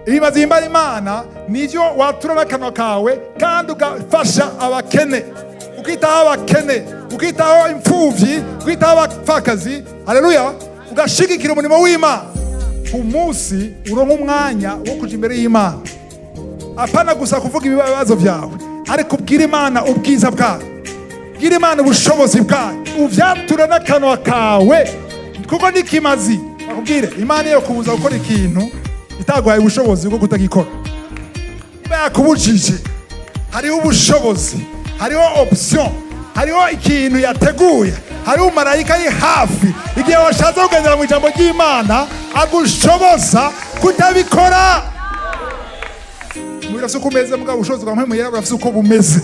ibimazi bihimbara Imana nivyo watura n'akanwa kawe kandi ugafasha abakene, ukitaho abakene, ukitaho imfuvyi, ukitaho abapfakazi. Haleluya! Ugashigikira umurimo w'Imana. Umunsi uronka umwanya wo kuja imbere y'Imana, apana gusa kuvuga ibibazo vyawe, ariko ubwira Imana ubwiza bwayo, ubwira Imana ubushobozi bwayo, uvyatura n'akanwa kawe, kuko nikimazi. Bakubwire Imana iyo kubuza gukora ikintu itaguhaye ubushobozi bwo kutagikora, yakubujije, hariho ubushobozi, hariho option, hariho ikintu yateguye, hariho umarayika ari hafi igihe washatse kugendera mu ijambo ry'Imana agushoboza kutabikora. Murase kumeze mbwa ubushobozi bwa mpemu yera burafise uko bumeze.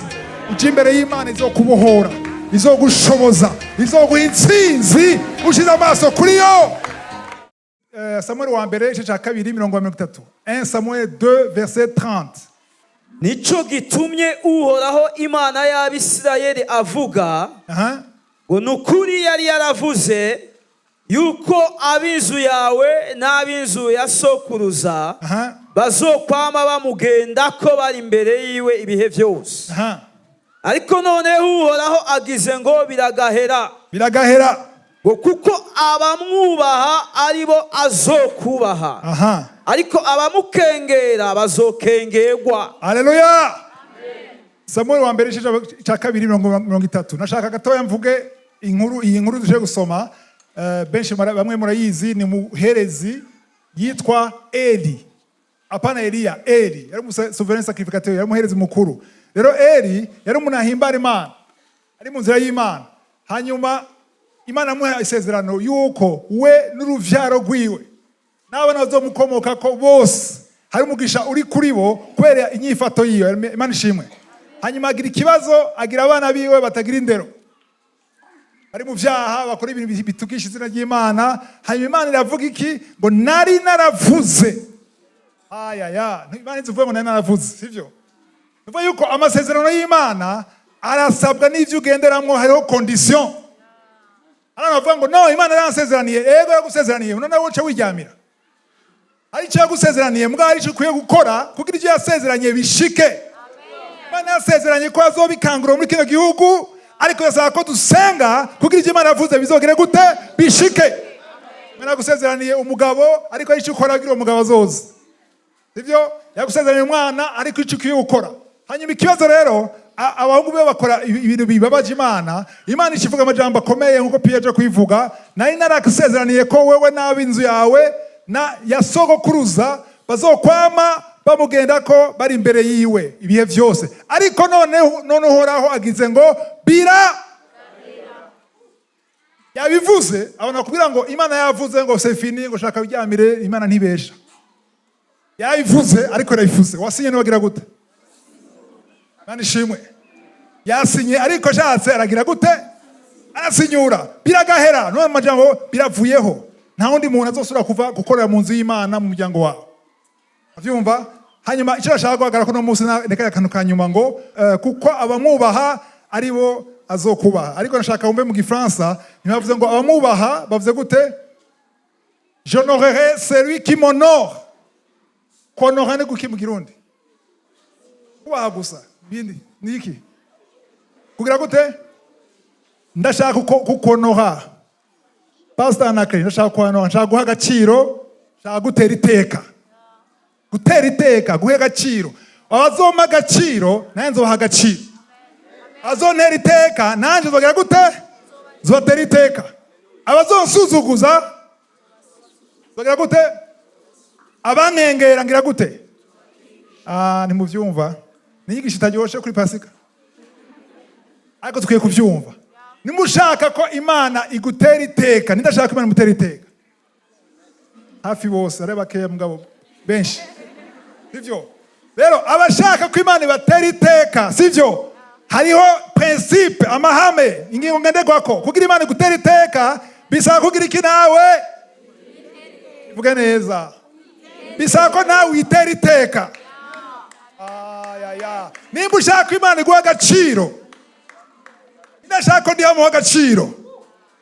Uje imbere y'Imana izokubohora, izogushoboza, izoguha intsinzi ushize amaso kuri yo. Samuel wa mbere igice cya 2:30. 1 Samuel 2 verset 30. Nico gitumye Uhoraho Imana y'Abisirayeli avuga ngo nukuri yari yaravuze yuko ab'inzu yawe n'ab'inzu ya sokuruza bazokwama bamugenda ko bari imbere yiwe ibihe byose. Ariko noneho Uhoraho agize ngo biragahera ngo kuko abamwubaha aribo azokubaha, ariko abamukengera bazokengerwa. Haleluya! Samuel wa mbere igice cya 2:30. Nashaka gatoya mvuge iyi nkuru duje gusoma. Benshi bamwe murayizi, ni muherezi yitwa Eli. Apana Eliya, Eli yari souverain sacrificateur, yari muherezi mukuru. Rero Eli yari umuntu ahimbara Imana, ari mu nzira y'Imana. Hanyuma Imana amuha isezerano yuko we n'uruvyaro rwiwe n'abana bazomukomoka ko bose hari umugisha uri kuri bo kubera inyifato yiyo. Imana ishimwe. Hanyuma agira ikibazo, agira abana biwe batagira indero, ari mu vyaha, bakora ibintu bitukisha izina ry'Imana. Hanyuma Imana iravuga iki? Ngo nari naravuze. Imana ivuga ngo nari naravuze, sivyo? Bivuga yuko amasezerano y'Imana arasabwa n'ivyo ugenderamwo, hariho condition. Bavuga ngo no, Imana yarasezeraniye, ego yagusezeraniye, none wowe uca wiryamira. Ari cyo yagusezeraniye, mbwa ari cyo ukwiye gukora kugira ivyo yasezeraniye bishike. Imana yasezeraniye ko azobikangura muri kino gihugu, ariko yasaba ko dusenga kugira ivyo Imana yavuze bizogere gute? Bishike. Imana yagusezeraniye umugabo, ariko ari cyo ukora kugira umugabo azoze, sivyo? Yagusezeraniye umwana, ariko icyo ukwiye gukora. Hanyuma ikibazo rero, abahungu be bakora ibintu bibabaje Imana. Imana ikivuga amajambo akomeye nkuko Pierre kubivuga, nari narakusezeraniye ko wewe n'ab'inzu yawe na yasogokuruza bazokwama bamugenda ko bari imbere yiwe ibihe vyose. Ariko none Uhoraho agize ngo yabivuze. Abona kubwira ngo Imana yavuze ngo c'est fini, ngo shaka uryamire. Imana ntibesha, yabivuze ariko yarabivuze. Wasinye n'abagira gute? Imana ishimwe. Yasinye ariko shatse aragira gute? Arasinyura. Biragahera. None amajambo biravuyeho. Nta wundi muntu azosura kuva gukorera mu nzu y'Imana mu muryango wawe. Avyumva? Hanyuma icyo ashaka guhagarara ko no munsi ndeka akantu kanyuma ngo kuko abamwubaha aribo azokubaha. Ariko nashaka wumve mu Gifaransa ntibavuze ngo abamwubaha, bavuze gute? J'honorerai celui qui m'honore. Honora ni guki mu Kirundi? Kubaha gusa. Bindi niki? Kugira gute? Ndashaka kukonora. Pastor Anakre, ndashaka kukonora, ndashaka guha agaciro, ndashaka gutera iteka. Gutera iteka, guha agaciro. Abazoma agaciro, nanjye nzoha agaciro. Azontera iteka, nanjye nzogira gute? Nzotera iteka. Abazonsuzuguza, nzogira gute? Abanengera ngira gute? Ntimuvyumva. N'inyigisho itaryoshe kuri Pasika, ariko tukwiye kuvyumva. Nimushaka ko Imana igutera iteka, nindashaka Imana imutera iteka. Hafi bose areba keya mugabo benshi, sivyo? Rero abashaka ko Imana ibatera iteka, sivyo? Hariho principe, amahame, ingingo ngenderwako. Kugira Imana igutera iteka bisaba kugira iki nawe? Vuga neza. Bisaba ko nawe uyitera iteka. Nimba ushaka Imana iguha agaciro, ndashaka ko ndiho amuha agaciro.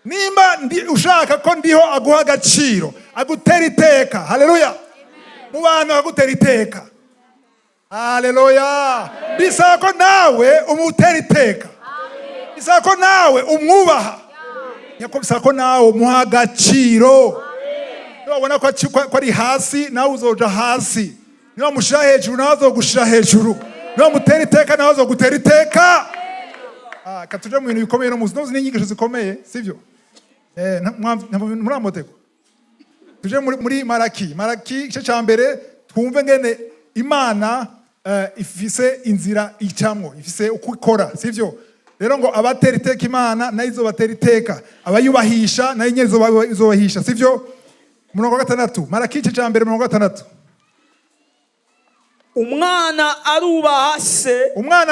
Nimba ushaka ko ndiho aguha agaciro, agutera iteka. Haleluya. mu bantu bakagutera iteka. Haleluya. Bisaba ko nawe umutera iteka. Bisaba ko nawe umwubaha. Bisaba ko nawe umuha agaciro. Urabona ko ari hasi nawe uzoja hasi. Niba mushira hejuru nawe azogushira hejuru. Niba mutera iteka nawe azogutera iteka. Katuje mu bintu bikomeye no muzi n'inyigisho zikomeye, sivyo? Muramoteko. Tuje muri Malaki igice cya mbere twumve ngene Imana ifise inzira icamwo, ifise uko ikora, sivyo? Rero ngo abatera iteka Imana nayo izobatera iteka, abayubahisha nayo nyene izobahisha, sivyo? Murongo wa 6, Malaki igice cya mbere murongo wa 6. Umwana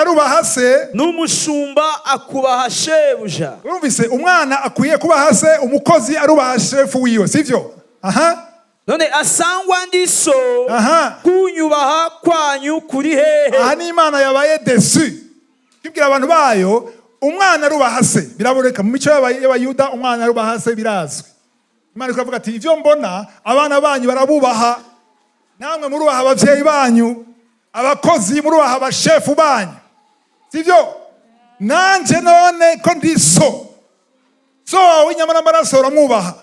arubaha se n'umushumba akubaha shebuja. Urumvise umwana akwiye kubaha se, umukozi arubaha shefu wiwe, sivyo? None asangwa ndiso kunyubaha kwanyu kuri hehe? Aha ni Imana yabaye desu. Kibwira abantu bayo umwana arubaha se. Biraboneka mu mico y'abayuda umwana arubaha se birazwi. Imana ikavuga ati ivyo mbona abana banyu barabubaha, namwe murubaha abavyeyi banyu, abakozi murubaha abashefu banyu, sivyo? Nanje none ko ndi so w'inyama n'amaraso uramwubaha,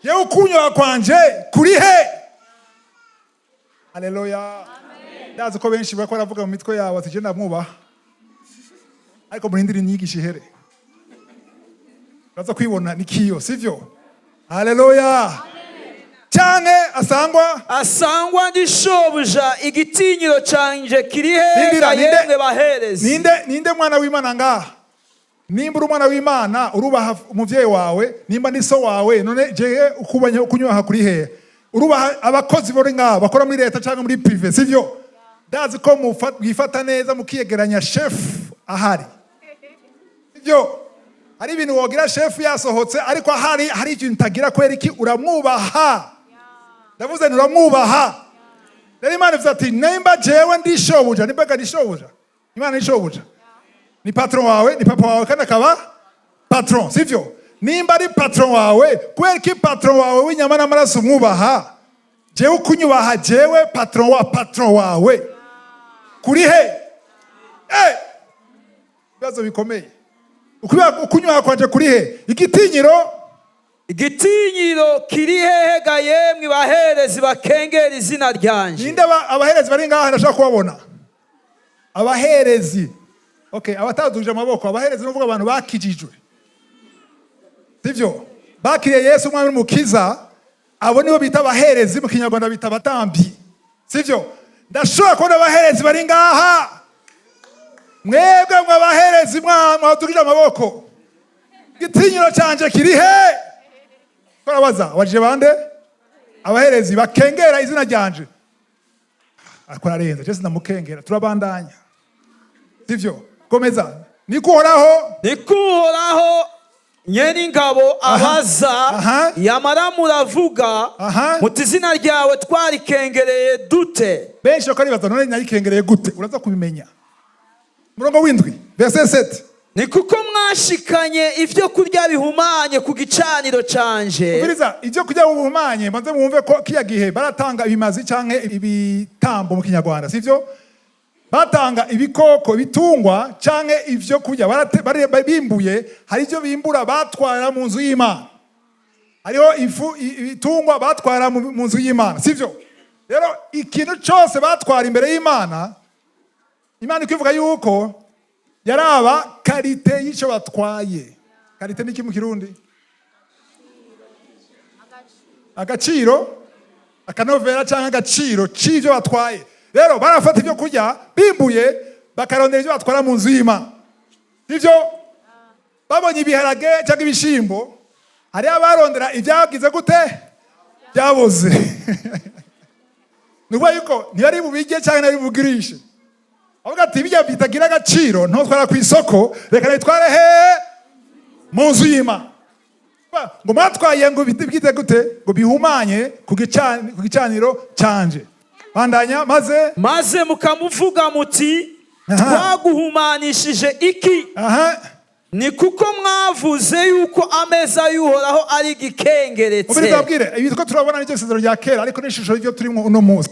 yewe ukunyubaha kwanje kuri he? Haleluya. Ndazi ko benshi bariko baravuga mu mitwe yabo ati je ndamwubaha, ariko murindira inyigisho ihere baza kwibona nikiyo, sivyo? Haleluya. Cyane asangwa ndi shobuja, igitinyiro canje kiri he yemwe baherezi? Ninde mwana w'Imana ngaha? Nimba uri umwana w'Imana urubaha umuvyeyi wawe, nimba ni so wawe, none je ukunyubaha kuri he? Urubaha abakozi bori ngaha bakora muri leta cyangwa muri privé, sivyo? Ndazi ko mwifata neza mukiyegeranya chef ahari, sivyo? Hari ibintu wogira chef yasohotse ariko hari ikintu ntagira kwera iki uramwubaha. Ndavuze nuramwubaha. Rero Imana ivuze ati nimba jewe ndi shobuja, nimba ndi shobuja. Imana ni shobuja. Ni patron wawe, ni papa wawe kandi akaba patron, sivyo? Nimba ari patron wawe, kwera iki patron wawe w'inyama n'amaraso umwubaha? Jewe ukunyubaha jewe patron wawe kuri he? Bibazo bikomeye. Ukunyubaha kwanje kuri he? Igitinyiro kiri hehe ga yemwe baherezi bakengera izina ryanje? Ninde abaherezi bari ngaha ndashaka kubabona? Abaherezi. Okay, abataduje amaboko, abaherezi n'uvuga abantu bakijijwe, sivyo? Bakiriye Yesu umwami n'umukiza, abo nibo bita abaherezi, mu Kinyarwanda bita abatambi, sivyo? Ndashaka kubona abaherezi bari ngaha. Mwebwe mwa abaherezi mwadugije amaboko, igitinyiro canje kiri he? Korabaza wajije bande? Abaherezi bakengera izina ryanje. Akora renze, je sinamukengera, turabandanya, sivyo? Komeza. Nikuhoraho nyeni ngabo abaza, yamara muravuga muti izina ryawe twarikengereye dute? Benshi bakaribaza none narikengereye gute? Uraza kubimenya. Murongo w'indwi verset 7. Ni kuko mwashikanye ivyo kurya bihumanye ku gicaniro canje. Ubiriza ivyo kurya bihumanye, manze mwumve ko kiya gihe baratanga ibimazi canke ibitambo mu Kinyarwanda, sivyo? Batanga ibikoko bitungwa canke ivyo kurya bimbuye, hari ivyo bimbura batwara mu nzu y'Imana. Hariho ibitungwa batwara mu nzu y'Imana, sivyo? Rero ikintu cyose batwara imbere y'Imana, Imana ikivuga yuko yaraba karite y'icyo batwaye. Karite ni iki mu Kirundi? Agaciro, akanovera cyangwa agaciro c'ivyo batwaye. Rero barafata ibyo kurya bimbuye bakarondera ibyo batwara mu nzu y'Imana, sivyo? Babonye ibiharage cyangwa ibishimbo, hari abarondera ibyagize gute? Byaboze. Nuko yuko ntiyari bubige cyangwa ntiyari bugirishe. Avuga ati bijya bitagira agaciro ntotwara ku isoko, reka nitware he? Mu nzu y'Imana. Ngo matwaye ngo bigize gute? Ngo bihumanye ku gicaniro canje. Bandanya maze mukamuvuga muti twaguhumanishije iki? Ni kuko mwavuze yuko ameza y'Uhoraho ari gikengeretse. Ubiri zabwire ibitwa turabona n'icyo sezero rya kera ariko n'ishusho y'ibyo turimo uno munsi.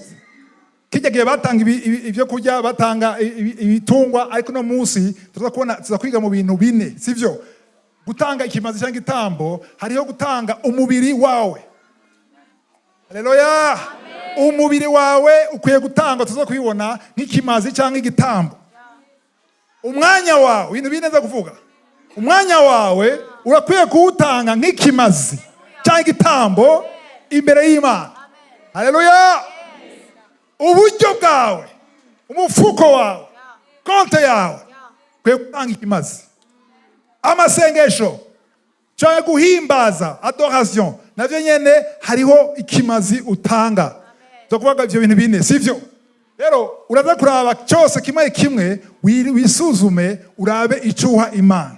kijya gihe batanga ibyo kurya batanga ibitungwa, ariko no munsi tuza kwiga mu bintu bine, sivyo? Gutanga ikimazi cyangwa igitambo, hariho gutanga umubiri wawe. Haleluya. Umubiri wawe ukwiye gutanga, tuza kubibona nk'ikimazi cyangwa igitambo. Umwanya wawe, ibintu bineza kuvuga, umwanya wawe urakwiye kuwutanga nk'ikimazi cyangwa igitambo imbere y'Imana. Haleluya. Uburyo bwawe, umufuko wawe, konte yawe ukwiye gutanga ikimazi. Amasengesho cyangwa guhimbaza, adoration, navyo nyene hariho ikimazi utanga. Tukuvuga ivyo bintu bine, sivyo? Rero uraza kuraba cyose kimwe wisuzume, urabe icuha Imana.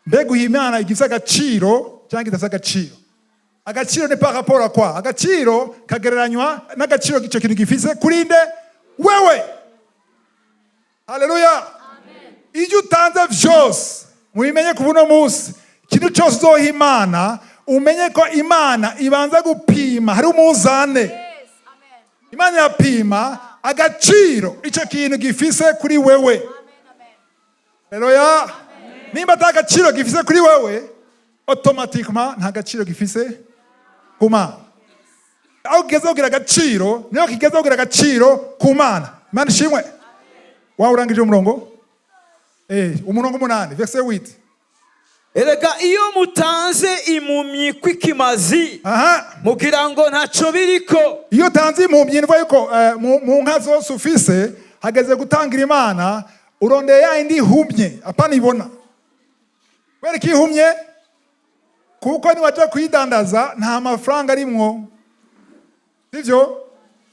Mbega Imana igifite agaciro cyangwa idafite agaciro? Agaciro ni par rapport à quoi? Agaciro kagereranywa n'agaciro k'icyo kintu gifise kuri nde? Wewe. Haleluya. Iyo utanze vyose, mubimenye ku buno munsi, ikintu cyose uzoha Imana, umenye ko Imana ibanza gupima, hari umuzane. Imana yapima agaciro icyo kintu gifise kuri wewe. Haleluya. Nimba ata agaciro gifise kuri wewe, automatiquement nta gaciro gifise ku Mana. Aho kigeze kugira agaciro, niyo kigeze kugira agaciro ku Mana. Imana ishimwe. Wawe urangije umurongo? Umurongo 8, verset 8. Erega iyo mutanze impumyi kw'ikimazi, mugira ngo ntaco biriko. Iyo utanze impumyi nivuga yuko mu nka zose ufise, hageze gutangira Imana, urondeye ya indi ihumye, apana ibona. Kubera ko ihumye, kuko niwaje kuyidandaza nta mafaranga arimwo, sivyo?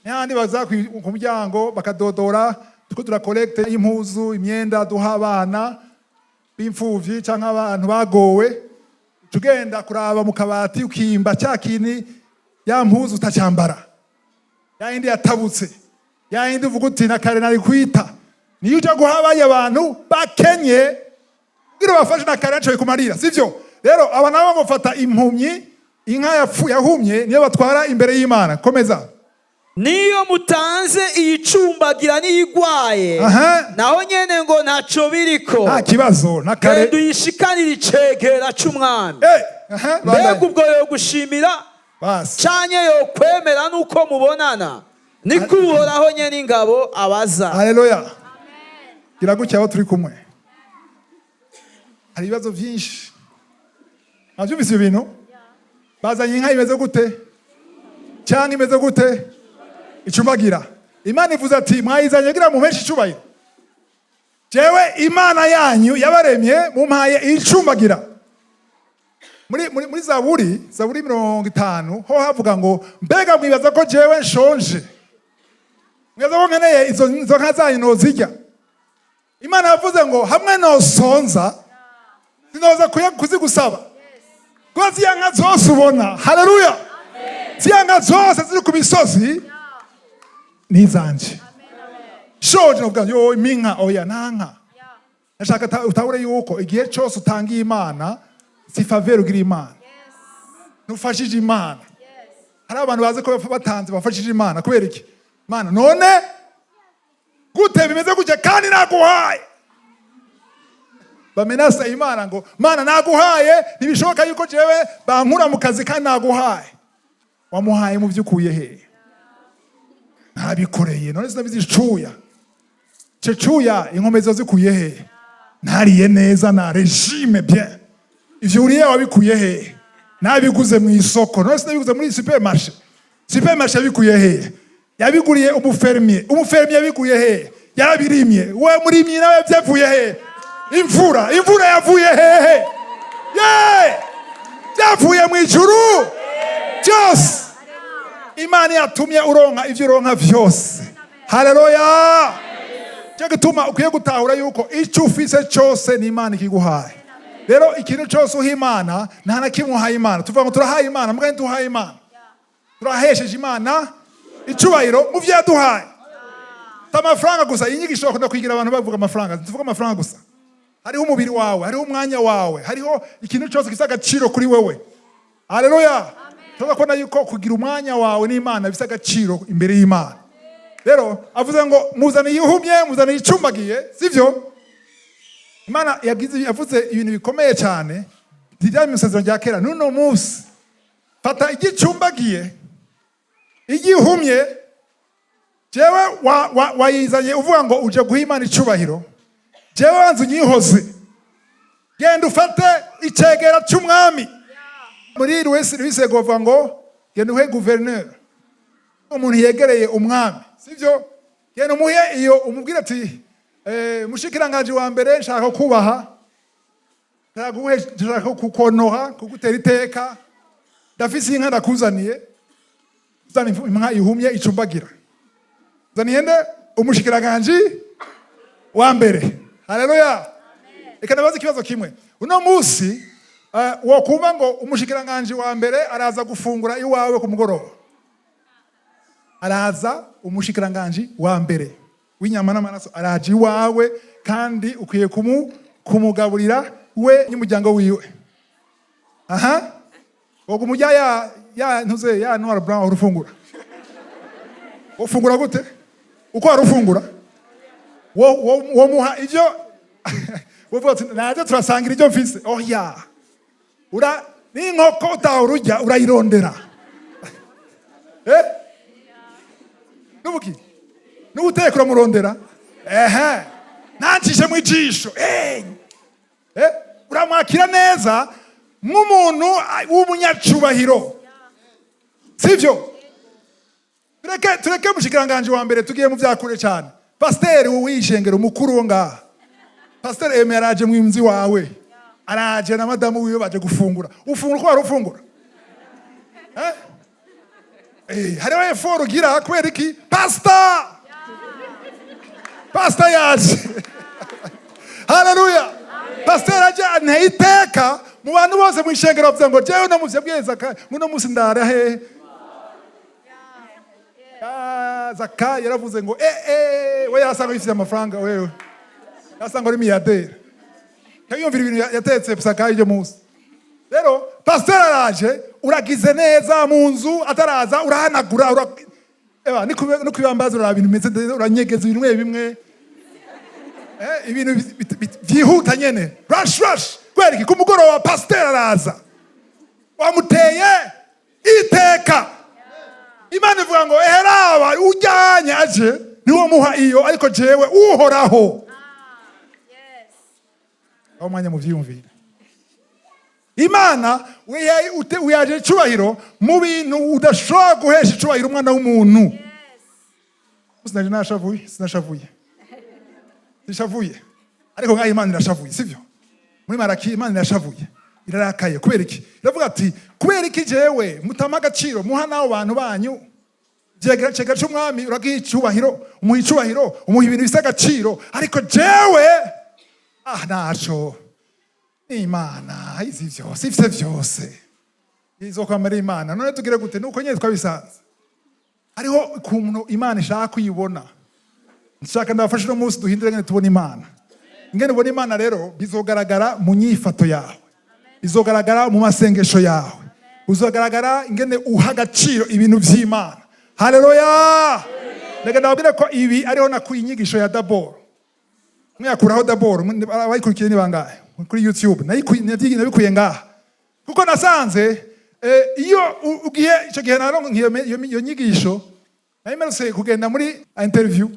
Nyandi baza ku muryango bakadodora, tuko turakolekte impuzu, imyenda duha abana b'imfuvyi cyangwa abantu bagowe, tugenda kuraba mu kabati ukimba cyakini ya mpuzu utacyambara, ya indi yatabutse, ya indi uvuga uti na kare nari kwita. Niyo uje guha abaye abantu bakenye, ngiro bafashe na kare naco kumarira, sivyo? Rero aba nabo bafata impumyi, inka yahumye niyo batwara imbere y'Imana. Komeza. Niyo mutanze iyicumbagira n'iyigwaye, naho nyene ngo ntaco biriko. Nta kibazo na kare. Kandi uyishikanira icegera c'umwami. Mbega ubwo yo gushimira canye yo kwemera nuko mubonana, niko Uhoraho nyene ingabo abaza. Haleluya. Gira gutya abo turi kumwe. Hari ibibazo byinshi. Navyumvise ibintu? Bazanye inka imeze gute? Cyangwa imeze gute? Icumbagira. Imana ivuze ati mwayizanye gira mu menshi icubahiro. Jewe Imana yanyu yabaremye mumpaye icumbagira. Muri Zaburi 50 ho havuga ngo mbega mwibaza ko jewe nshonje. Mwibaza ko nkeneye izo nka zanyu nozirya. Imana yavuze ngo hamwe no sonza sinoza kuzigusaba. Kwa ziyanga zose ubona. Haleluya. Ziyanga zose ziri ku misozi nizanje. Shoje no bwanyo yo iminka oya nanka. Nashaka utawure yuko igihe cyose utangiye Imana si faveur ugira Imana. Nufashije Imana. Hari abantu baze ko batanze bafashije Imana kubera iki? Imana none gute bimeze gutya kandi naguhaye. Bamenasa Imana ngo Mana naguhaye ntibishoboka yuko jewe bankura mu kazi kandi naguhaye. Wamuhaye mu byukuye he? Ntabikoreye none sinabizi icuya. Cecuya inkomezo zikuye he? Ntariye neza na regime bien. Ivyo uriye wabikuye he? Nabiguze mu isoko none sinabiguze muri supermarché. Supermarché bikuye he? Yabiguriye umufermier. Umufermier yabikuye he? Yarabirimye. We murimye nawe byavuye he? Imvura yavuye hehe? Byavuye mu ijuru. Byose Imana yatumye uronka ivyo uronka vyose. Haleluya. Cyo gituma ukwiye gutahura yuko icyo ufise cyose ni Imana ikiguhaye. Rero ikintu cyose uha Imana nta na kimwe uhaye Imana. Tuvuga ngo turahaye Imana, mbwa ntuhaye Imana. Turahesheje Imana icubahiro mu vyaduhaye. Amafaranga gusa, inyigisho bakunda kwigira abantu bavuga amafaranga. Tuvuga amafaranga gusa. Hariho umubiri wawe, hariho umwanya wawe, hariho ikintu cyose gifite agaciro kuri wewe. Haleluya. Tuba kubona yuko kugira umwanya wawe n'Imana bifite agaciro imbere y'Imana. rero avuze ngo muzane yihumye muzane icumbagiye sivyo Imana yavuze ibintu bikomeye cyane bijyanye n'isezerano rya kera n'uno munsi fata igicumbagiye igihumye jewe wayizanye uvuga ngo uje guha Imana icubahiro jewe wanzu nyihoze genda ufate icegera cy'umwami muri Louis govuga ngo genda uhe gouverneur umuntu yegereye umwami sivyo genda umuhe iyo umubwira ati mushikiranganje wa mbere nshaka kubaha nshaka kukonoha kugutera iteka ndafise inka ndakuzaniye zani inka ihumye icumbagira zaniye nde umushikiranganje wa mbere haleluya reka nabaze ikibazo kimwe uno munsi wokumva ngo umushikiranganje wa mbere araza gufungura iwawe ku mugoroba araza umushikiranganje wa mbere w'inyama n'amaraso araje iwawe kandi ukwiye kumugaburira we n'umuryango wiwe aha wogo umujya ya ntuze ya noir blanc urufungura ufungura gute uko arufungura wo muha ivyo wovuga ati naje turasangira ivyo mfise oya ni inkoko utawurujya urayirondera nubuki n'ubuteka uramurondera ntancishe mu ijisho uramwakira neza nk'umuntu w'umunyacubahiro sivyo tureke mushikiranganje wa mbere tugiye mu vyakure cyane pasiteri w'ishengero mukuru wo ngaha pasiteri Eme araje mwimzi wawe araje na madamu wiwe baje gufungura ufungura ko warufungura hariho effort ugira kubera iki pastor yaje haleluya pasiteri aje nteyiteka mu bantu bose mu ishengero bavuze ngo jewe no muvye bweza muno musi ndara he Zaka yaravuze ngo we yasanga yifite amafaranga wewe yasanga ari milliardaire kayumvira ibintu yatetse Zaka ije munsi rero pasiteri araje uragize neza mu nzu ataraza urahanagura no kwibambaza urabintu meze uranyegeza ibintu bimwe ibintu byihuta nyene rush kwereka ku mugoroba pasiteri araza wamuteye iteka Imana ivuga ngo eraba ujyanye aje niwo muha iyo ariko jewe uhoraho aho mwanya mu vyiyumvira Imana uyaje icubahiro mu bintu udashobora guhesha icubahiro umwana w'umuntu sinashavuye ariko ngaho Imana irashavuye sivyo muri Maraki Imana irashavuye irarakaye kubera iki iravuga ati kubera iki jewe mutama agaciro muha nawo bantu banyu cega c'umwami uragiha icubahiro umuha icubahiro umuha ibintu bisa agaciro ariko jewe naco Imana izi vyose ifise vyose izokwamara Imana none tugire gute nuko nyene twabisanze hariho ukuntu Imana ishaka kuyibona nshaka ndabafashe no munsi duhindure ngene tubona Imana ngene ubona Imana rero bizogaragara mu nyifato yawe izogaragara mu masengesho yawe uzogaragara ingene uha agaciro ibintu vy'Imana haleluya reka ndababwire ko ibi ariho nakuye inyigisho ya daboro mwakuraho daboro abayikurikiye ni bangahe kuri YouTube nabikuye ngaha kuko nasanze iyo ugiye icyo gihe naronka iyo nyigisho nayimerutse kugenda muri interview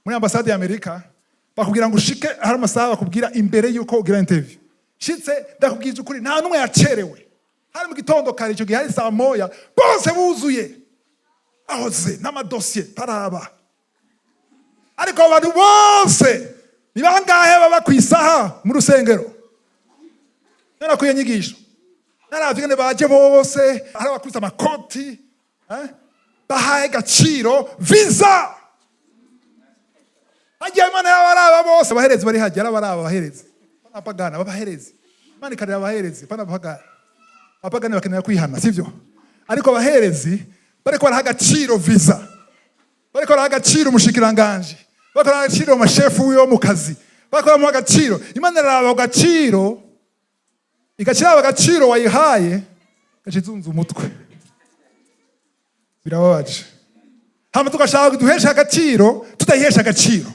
muri ambasade ya Amerika bakubwira ngo ushike hari amasaha bakubwira imbere yuko ugira interview shitse ndakubwiza ukuri nta numwe yacerewe hari mu gitondo kare icyo gihe hari saa moya bose buzuye ahoze n'amadosiye taraba ariko abantu bose ni bangahe baba ku isaha mu rusengero narakuye nyigisho naravigane baje bose hari abakubita amakoti bahaye gaciro visa hagiye Imana y'abaraba bose abaherezi bari hagiye abaraba abaherezi apagana babaherezi Imana ikarira abaherezi pana apagana bakenera kwihana sivyo ariko abaherezi bariko baraha agaciro visa bariko baraha agaciro umushikiranganje bariko baraha agaciro amashefu wiwe mu kazi bariko baraha agaciro Imana iraraba agaciro igacira agaciro wayihaye gacizunza umutwe birababaje hama tugashaka duhesha agaciro tutayihesha agaciro.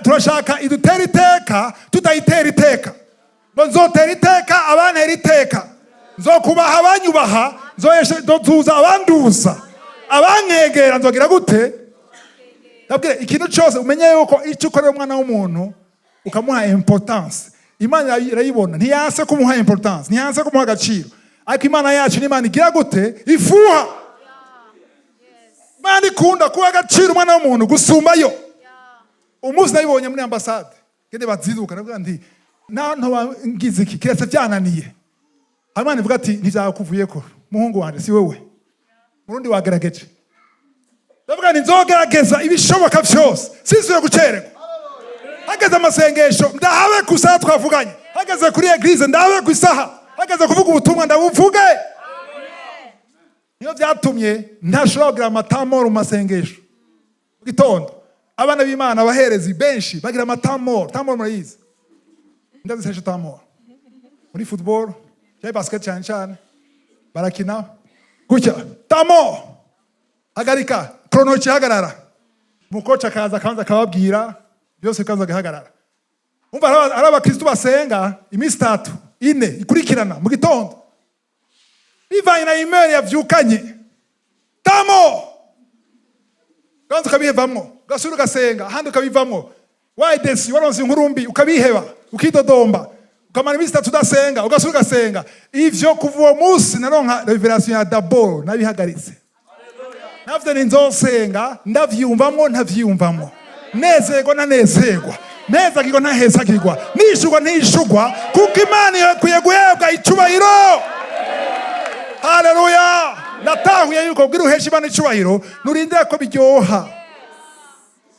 Turashaka idutera iteka tutayitera iteka. Nzotera iteka abantera iteka. Nzokubaha abanyubaha, nzotuza abanduza. Abankegera nzogira gute? Ndabwira ikintu cyose umenye yuko icyo ukorera umwana w'umuntu ukamuha importance. Imana irayibona, ntiyanse kumuha importance, ntiyanse kumuha agaciro. Ariko Imana yacu ni Imana igira gute? Ifuha. Imana ikunda kuha agaciro umwana w'umuntu gusumbayo. Umunsi nabibonye muri ambasade, kende baziduka ndavuga ndi nto ngize iki kiretse byananiye. Imana ivuga ati ntibyakuvuyeko muhungu wanje si wewe. Murundi wagerageje. Ndavuga nti nzogerageza ibishoboka byose sinsuye gucererwa. Hageze amasengesho ndahabe kusaha twavuganye. Hageze kuri eglise ndahabe kusaha. Hageze kuvuga ubutumwa ndabuvuge. Niyo byatumye ntashobora kugira amatamoro mu masengesho. Gitondo abana b'Imana abaherezi benshi bagira amatamoro. Tamoro murayizi. Ndazisesha tamoro. Muri football, cyangwa basket cyane barakina. Gutya tamoro. Hagarika krono kihagarara. Mukoca akaza kanza kababwira byose kanza gahagarara. Umva arabakristo basenga iminsi 3 4 ikurikirana mu gitondo. Bivanye na email yavyukanye. Tamo. Kanza kabihevamwo. Gasuru gasenga handi ukabivamwo. Why this waronse inkurumbi ukabiheba ukidodomba. Ukamara iminsi 3 udasenga ugasuru gasenga. Ivyo kuva umunsi naronka revelation ya d'abord nabihagaritse. Navyo ninzosenga ndavyumvamwo ntavyumvamwo. Nezerwa nanezerwa. Nezagirwa ntahezagirwa. Nishugwa ntishugwa kuko Imana yakwiye guhebwa icubahiro. Haleluya. Natahuye yuko bwira uhesha Imana icubahiro nurindira ko biryoha.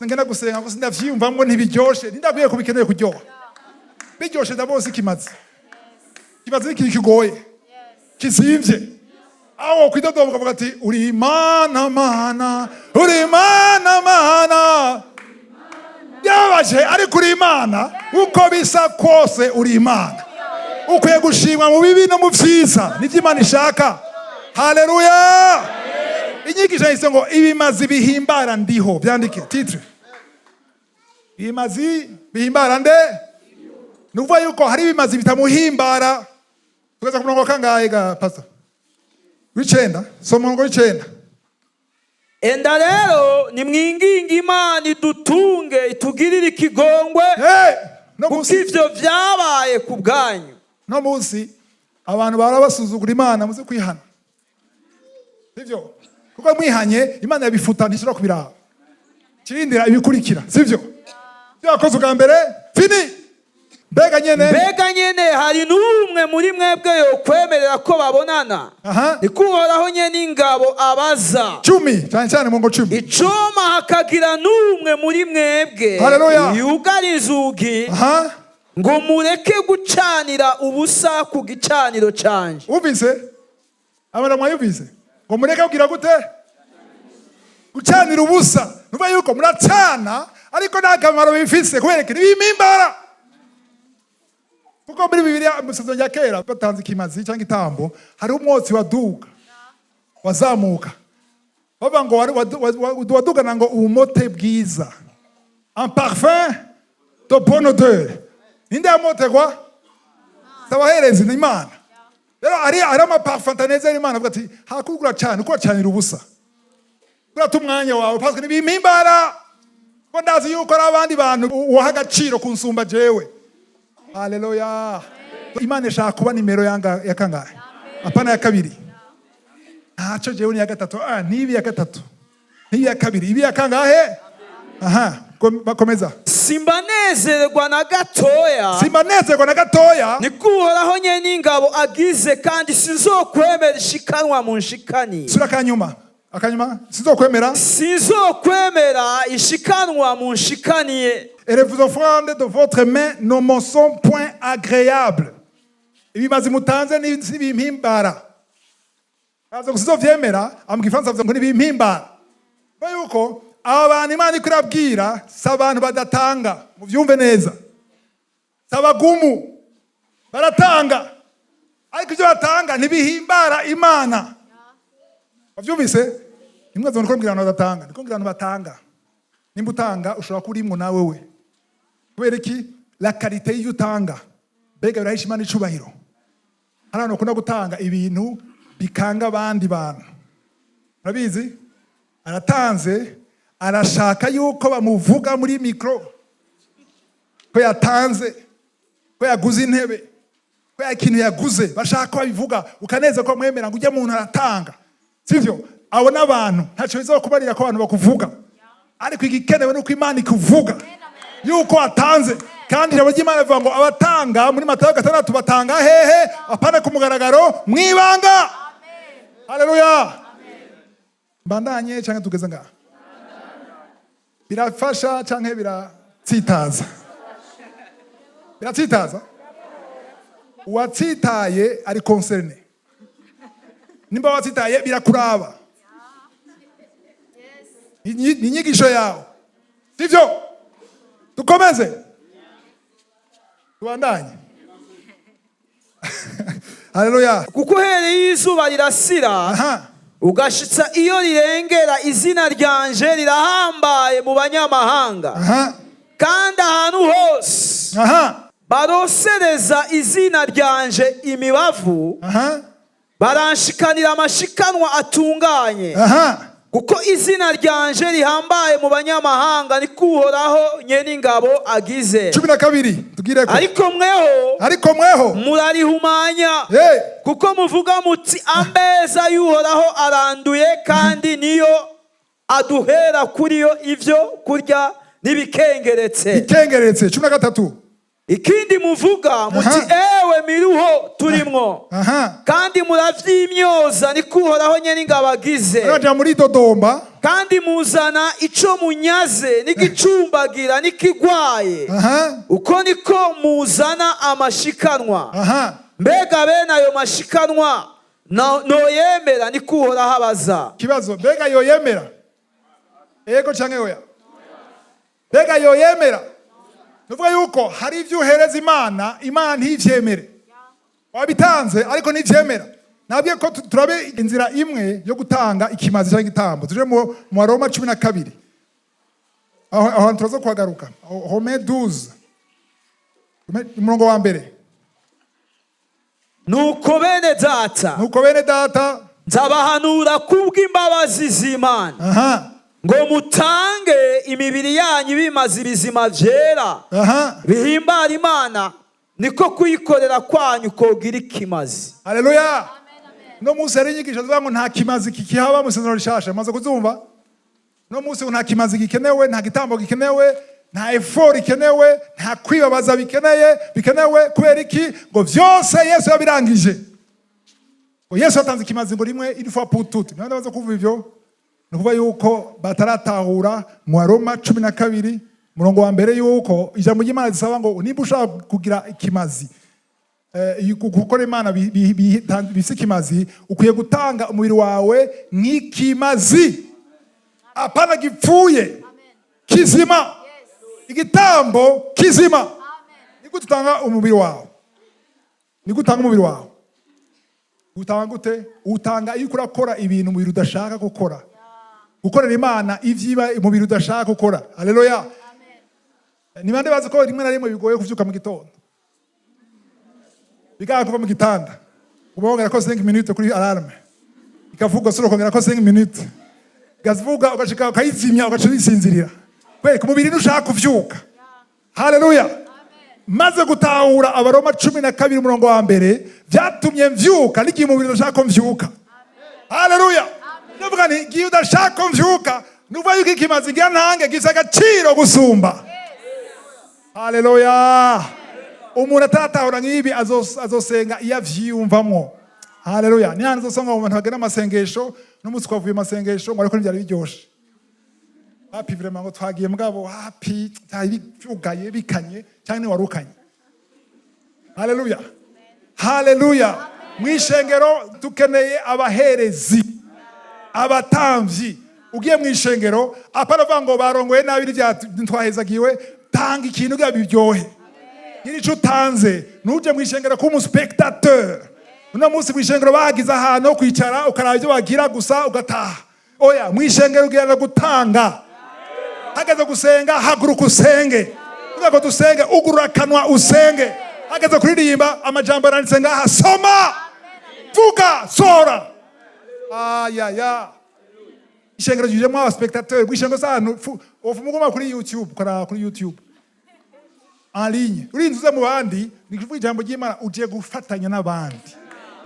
Ngenda gusenga gusa ndavyumvamwo ntibiryoshe. Ndakwiye kubikeneye kuryoha. Biryoshe ndabose ikimazi. Kimazi iki kigoye. Kizimvye. Aho kwidodoba ukavuga ati uri Imana mana, uri Imana mana. Yabaje ari kuri Imana uko bisa kose uri Imana. Ukwiye gushimwa mu bibi no mu vyiza nivyo Imana ishaka. Haleluya. Inyigisho yise ngo ibimazi bihimbara ndiho. Byandike titre. Ibimazi bihimbara nde? Nuvuga yuko hari ibimazi bitamuhimbara. Tugeza ku murongo kangahe ga pastor? Wicenda, soma ngo wicenda. Enda rero ni mwinginga Imana idutunge itugirire ikigongwe. Kuko ivyo vyabaye ku bwanyu. No munsi abantu barabasuzugura Imana muze kwihana. Sivyo? Kuko mwihanye Imana yabifuta ntishobora kubiraha. Kirindira ibikurikira, sivyo? Byakoze bwa mbere, fini. Mbega nyene hari n'umwe muri mwebwe yo kwemerera ko babonana. Nikuhoraho nyene ingabo abaza 10 cyane mu ngo 10 icoma hakagira n'umwe muri mwebwe yugara inzugi ngo mureke gucanira ubusa ku gicaniro canje. Ubise abana mwayubise ngo mureke kugira gute gucanira ubusa. Nuba yuko muracana ariko nta kamaro bifise kubereka ibihimbara. Kuko muri Bibiliya musozo ya kera batanze ikimazi cyangwa itambo hari umwotsi waduga wazamuka baba ngo wadugana ngo umote bwiza un parfum de bonne odeur. Ninde amote kwa sabaherezi ni Imana. Rero ari ama parfum taneze Imana avuga ati hakugura cyane uko canira ubusa kurata umwanya wawe parce que nibimimbara ko ndazi yuko ari abandi bantu wahagaciro kunsumba jewe. Haleluya. Imana ishaka kuba nimero yanga ya kangahe? Apana ya kabiri. Ntacyo jewe ni ya gatatu. Nibi ya gatatu. Nibi ya kabiri. Ibi ya kangahe? Bakomeza. Simbanezerwa na gatoya. Nikuhoraho nyene ingabo agize kandi sizokwemera ishikanwa mu nshikani. Sura kanyuma. Akanyuma sizokwemera ishikanwa mu nshikaniye. Et les offrandes de votre main ne me sont point agréables. Ibimazi mutanze n'ibimpimbara. Kaza kusizovyemera amgifansa ngo n'ibimpimbara. Bayuko abantu Imana ikurabwira sabantu badatanga muvyumve neza. Sabagumu baratanga. Ariko ivyo batanga ntibihimbara Imana. Wavyumvise? Imwe zo nikombwira abantu badatanga, nikombwira abantu batanga. Nimba utanga ushobora kurimwo nawe we. Kubera iki? La qualité y'ibyo utanga. Mbega birahisha Imana icubahiro. Hari abantu bakunda gutanga ibintu bikanga abandi bantu. Urabizi? Aratanze, arashaka yuko bamuvuga muri mikro. Ko yatanze, ko yaguze intebe, ko yakintu yaguze, bashaka ko babivuga, ukaneza ko mwemera ngo ujye umuntu aratanga. Sivyo? Abo n'abantu ntaco bizokubarira ko abantu bakuvuga. Ariko igikenewe nuko Imana ikuvuga. Yuko atanze. Kandi ijambo ry'Imana rivuga ngo abatanga muri Matayo 6 batanga hehe? Apana ku mugaragaro mwibanga. Haleluya. Mbandanye canke tugeze ngaha? Birafasha canke biratsitaza? Biratsitaza? Uwatsitaye ari concerne. Nimba watsitaye birakuraba. Inyigisho yawe. Sivyo? Tukomeze. Tubandanye. Haleluya. Kuko hereye izuba rirasira ugashitsa iyo rirengera izina ryanje rirahambaye mu banyamahanga. Kandi ahantu hose barosereza izina ryanje imibavu baranshikanira amashikanwa atunganye. Kuko izina ryanje rihambaye mu banyamahanga nikuhoraho nyene ingabo agize. 12 tugireko. Ariko mweho murarihumanya. Kuko muvuga muti ambeza y'uhoraho aranduye kandi niyo aduhera kuri yo ivyo kurya nibikengeretse. Ikengeretse 13. Ikindi muvuga muti ewe miruho turimwo. Kandi muravyimyoza nikuhoraho nyene ingabo agize. Araja muri Dodomba. Kandi muzana ico munyaze n'igicumbagira n'ikigwaye. Uko niko muzana amashikanwa. Mbega bene ayo mashikanwa no yemera nikuhoraho abaza. Kibazo mbega yo yemera? Ego canke oya? Mbega yo yemera? Nuvuga yuko hari ivyo uhereza Imana, Imana ntivyemere. Wabitanze ariko ntivyemera. Nabwiye ko turabe inzira imwe yo gutanga ikimazi cyangwa igitambo. Tuje mu Roma 12. Aho turazo kwagaruka. Rome 12. Umurongo wa mbere. Nuko bene data nzabahanura kubw'imbabazi z'Imana. Ngo mutange imibiri yanyu bimaze bizima vyera bihimbara Imana niko kuyikorera kwanyu kogira ikimazi. Haleluya. No musi ari inyigisho zivuga ngo nta kimazi kikihaba mu isezerano rishasha. Maze kuzumva? No musi nta kimazi gikenewe, nta gitambo gikenewe, nta effort ikenewe, nta kwibabaza bikenewe kubera iki? Ngo vyose Yesu yabirangije. Ngo Yesu atanze ikimazi ngo rimwe une fois pour toutes. None baza kuvuga ivyo? Nukuva yuko bataratahura mu Roma 12 murongo wa mbere yuko ijambo ry'Imana risaba ngo nimba ushaka kugira ikimazi gukora Imana bise ikimazi ukwiye gutanga umubiri wawe nk'ikimazi apana gipfuye kizima igitambo kizima. Niko tutanga umubiri wawe. Utanga gute? Utanga iyo urakora ibintu umubiri udashaka gukora. Gukorera Imana ivyiba umubiri udashaka gukora. Haleluya. Ni bande bazi ko rimwe na rimwe bigoye kuvyuka mu gitondo. Bigaha kuva mu gitanda. Ubongera ko 5 minutes kuri alarme. Ikavuga sura kongera ko 5 minutes. Gazivuga ugashika ukayizimya ugacubisinzirira. Kwe ku mubiri ntushaka kuvyuka. Haleluya. Maze gutahura Abaroma 12 umurongo wa mbere vyatumye mvyuka niki mubiri ntushaka mvyuka. Haleluya. Nuvuga ni giye udashaka mvyuka nuvuga yuko ikimazi ngira ntange gisa agaciro gusumba. Haleluya. Umuntu atatahura nk'ibi azosenga iyo avyiyumvamwo. Haleluya. Ni hano uzosanga umuntu bagena amasengesho n'umunsi twavuye amasengesho ngo ariko ntibyari biryoshe. Happy vraiment ngo twagiye mugabo happy byugaye bikanye cyane warukanye. Haleluya. Haleluya. Mwishengero tukeneye abaherezi. Abatamvyi ugiye mwishengero apana vango barongoye nabi ntwahezagiwe tanga ikintu bya biryohe. Nirico utanze nuje mwishengero ko umu-spectateur. Una musi mwishengero bagize ahantu kwicara ukaraba ibyo bagira gusa ugataha. oya mwishengero ugirana gutanga. Hageze gusenga haguruka usenge. Tuvuga ko dusenge ugurura akanwa usenge. Hageze kuririmba amajambo aranditse ngaha soma. Vuga sora. Ya. Ishengero jujemo aba spectateur bwishengo sano ofu mugoma kuri YouTube kuri YouTube. En ligne. Urinzuze mu bandi nikuvuga ijambo ry'Imana uje gufatanya n'abandi.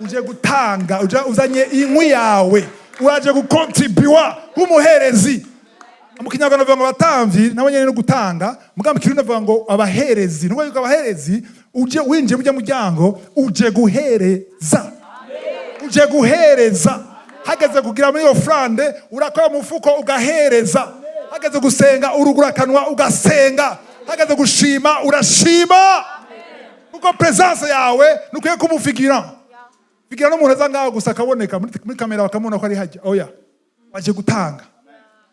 Uje gutanga, uzanye inkwi yawe. Uraje gukontribua nk'umuherezi. Mu Kinyarwanda bavuga ngo abatamvyi nabo nyene no gutanga, mugambo Kirundi bavuga ngo abaherezi. Nuko yuko abaherezi uje winje mujya muryango uje guhereza. Uje guhereza. Hageze kugira muri ofrande urakora mufuko ugahereza. Hageze gusenga urugura kanwa ugasenga. Hageze gushima urashima. Kuko presence yawe nukuye kumufigira. Figira no muheza ngaho gusa kaboneka muri kamera bakamubona ko ari hajya. Oya. Waje gutanga.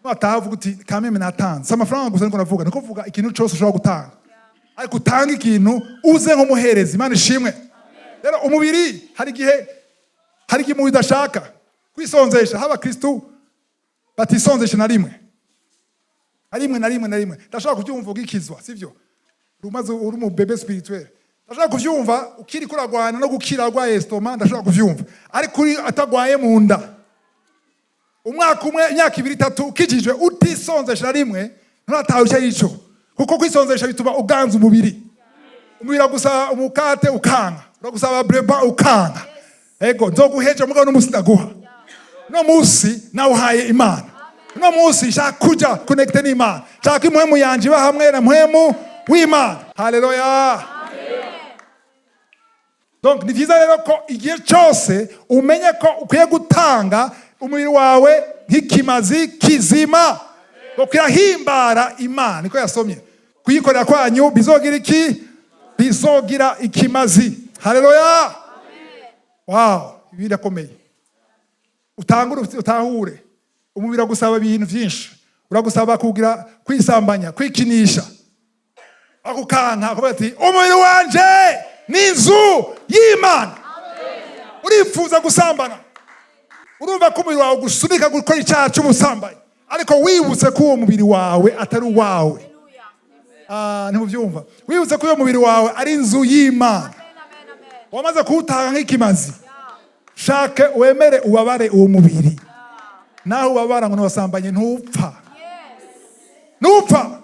Atavuga uti kameme natanze. Amafaranga gusa niko navuga. Niko vuga ikintu cyose ushobora gutanga. Ariko utanga ikintu uze nko muhereza Imana ishimwe. Rero umubiri hari igihe mu bidashaka kwisonzesha haba Kristo batisonzesha na rimwe. Na rimwe. Ndashaka kubyumva ugikizwa, sivyo? Rumaze uri mu bebe spirituel. Ndashaka kuvyumva ukiri kuragwana no gukira rwa estoma ndashaka kuvyumva. Ariko uri atagwaye mu nda. Umwaka umwe imyaka 2-3 ukijijwe utisonzesha rimwe ntatawe cyo yico. Kuko kwisonzesha bituma uganza umubiri. Umubiri gusa umukate ukanga. Uragusaba breba ukanga. Ego nzoguheje mugabo n'umusi ndaguha. No musi na uhaye Imana. No musi shakuja connecte n'Imana. Shaka impwemu yanje ba hamwe na mpwemu w'Imana. Haleluya. Donc ni vyiza rero ko igihe cyose umenye ko ukwiye gutanga umubiri wawe nk'ikimazi kizima. Ngo kirahimbara Imana niko yasomye. Kuyikorera kwanyu bizogira iki? Bizogira ikimazi. Haleluya. Wow, birakomeye. Utahure. Umubiri gusaba ibintu byinshi. Uragusaba kugira kwisambanya, kwikinisha. Akukanka akubati umubiri wanje n'inzu y'Imana. Urifuza gusambana. Urumva ko umubiri wawe gusunika gukora icyaha cy'ubusambanyi. Ariko wibutse ko uwo mubiri wawe atari uwawe. Ntimubyumva. Wibutse ko uwo mubiri wawe ari inzu y'Imana. Wamaze kuwutanga nk'ikimazi. Shake wemere ubabare uwo mubiri. Naho ubabara ngo nubasambanye ntupfa. Ntupfa.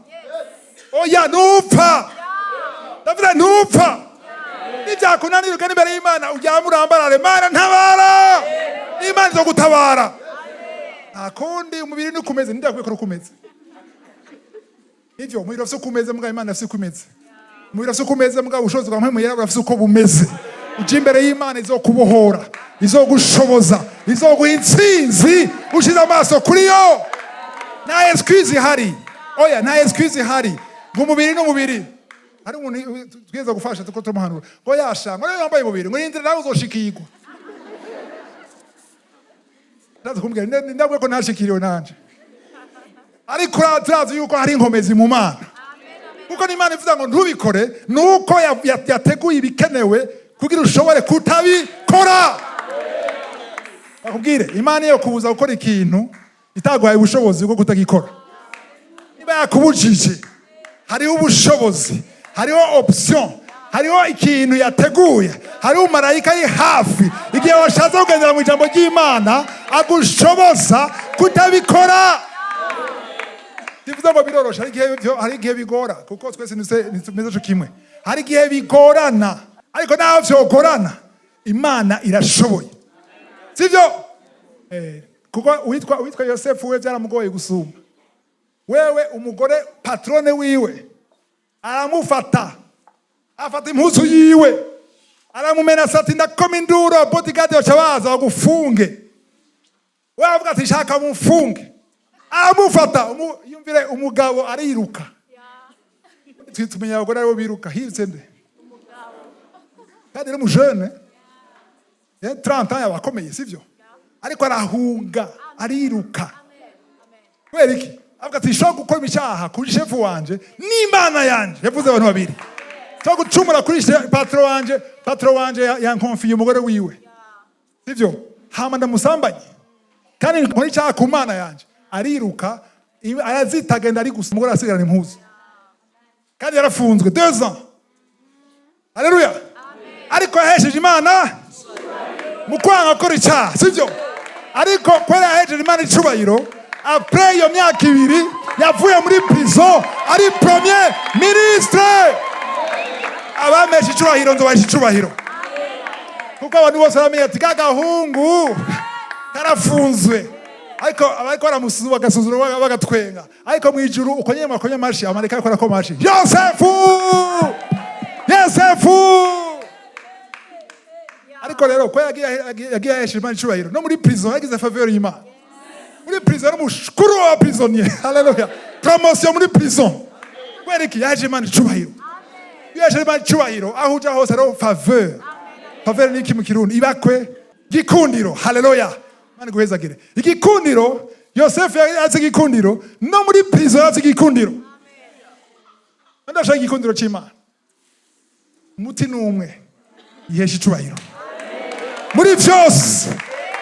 Oya ntupfa. Ndavuga ntupfa. Nijyakunanira ugana imbere y'Imana ujya murambarare Mana ntabara. Imana zo gutabara. Akundi umubiri ni kumeze ndakwiye ko rukomeze. Ivyo umubiri afite kumeze mbwa Imana afite kumeze. Umubiri afite kumeze mbwa ubushobozi bwa mpemu yera afite uko bumeze. Uje imbere y'Imana izokubohora, izogushoboza, izoguha intsinzi ushize amaso kuri yo. Nta excuse ihari. Oya nta excuse ihari. Ngumubiri n'umubiri. Hari umuntu tweza gufasha tuko tumuhanura. Ngo yasha, ngo yambaye umubiri, ngo yindire nawe uzoshikirwa. Ndaza kumbwira ndabwe ko nashikiriwe nanje. Ariko turazi yuko hari inkomezi mu Mana. Kuko n'Imana ivuga ngo ntubikore nuko yateguye ibikenewe kugira ushobore kutabikora. Bakubwire Imana yo kubuza gukora ikintu itagwaye ubushobozi bwo kutagikora. Niba yakubujije hariho ubushobozi, hariho option, hariho ikintu yateguye, hariho marayika yi hafi igihe washatse kugendera mu ijambo ry'Imana agushoboza kutabikora. Tivuze ngo birorosha hari igihe bigora kuko twese tumeze cyo kimwe. Hari igihe bigorana ariko naho vyogorana Imana irashoboye. Sivyo? Kuko witwa Yosefu we byaramugoye gusumba. Wewe umugore patrone wiwe aramufata afata impuzu yiwe aramumena sati ndakoma induro bodyguard yacabaza bagufunge. Wewe avuga ati shaka mumfunge. Aramufata yumvire umugabo ariruka. Tumenya abagore aribo biruka hirse nde. Kandi mu jeune 30 ans yabakomeye sivyo? Ariko arahunga ariruka. Kubera iki? Avuga ati shaka gukora icyaha kuri chef wanje n'Imana yanje. Yavuze abantu babiri. Shaka gucumura kuri patron wanje yankonfiye umugore wiwe. Sivyo? Hama ndamusambanye. kandi muri cya kumana yanje ariruka arazitagenda ari gusa umugore asigarana impuzu kandi yarafunzwe 2 ans. Haleluya. Ariko yahesheje Imana mu kwanga gukora icyaha, sibyo? Ariko kwera yahesheje Imana icubahiro après iyo myaka 2 yavuye muri prison ari premier ministre. Abameshe icubahiro nzobashe icubahiro kuko abantu bose bamenye ati kagahungu karafunzwe, ariko baramusuzu bagasuzura bagatwenga, ariko mu ijuru ukonye mashi amareka akora ko mashi Yosefu. Ariko rero ko yagiye yahesheje Imana icubahiro no muri prison yagize faveur y'Imana. Muri prison n'umushukuru wa prisonnier. Haleluya. Promotion muri prison. Kwereki yahesheje Imana icubahiro. Yahesheje Imana icubahiro aho uja hose rero faveur. Faveur ni iki mu Kirundi? Ibakwe gikundiro. Haleluya. Mani guhezagire. Igikundiro Yosefu yagize igikundiro no muri prison yagize igikundiro. Ndashaka igikundiro cy'Imana. Muti numwe yihesha icubahiro. Muri byose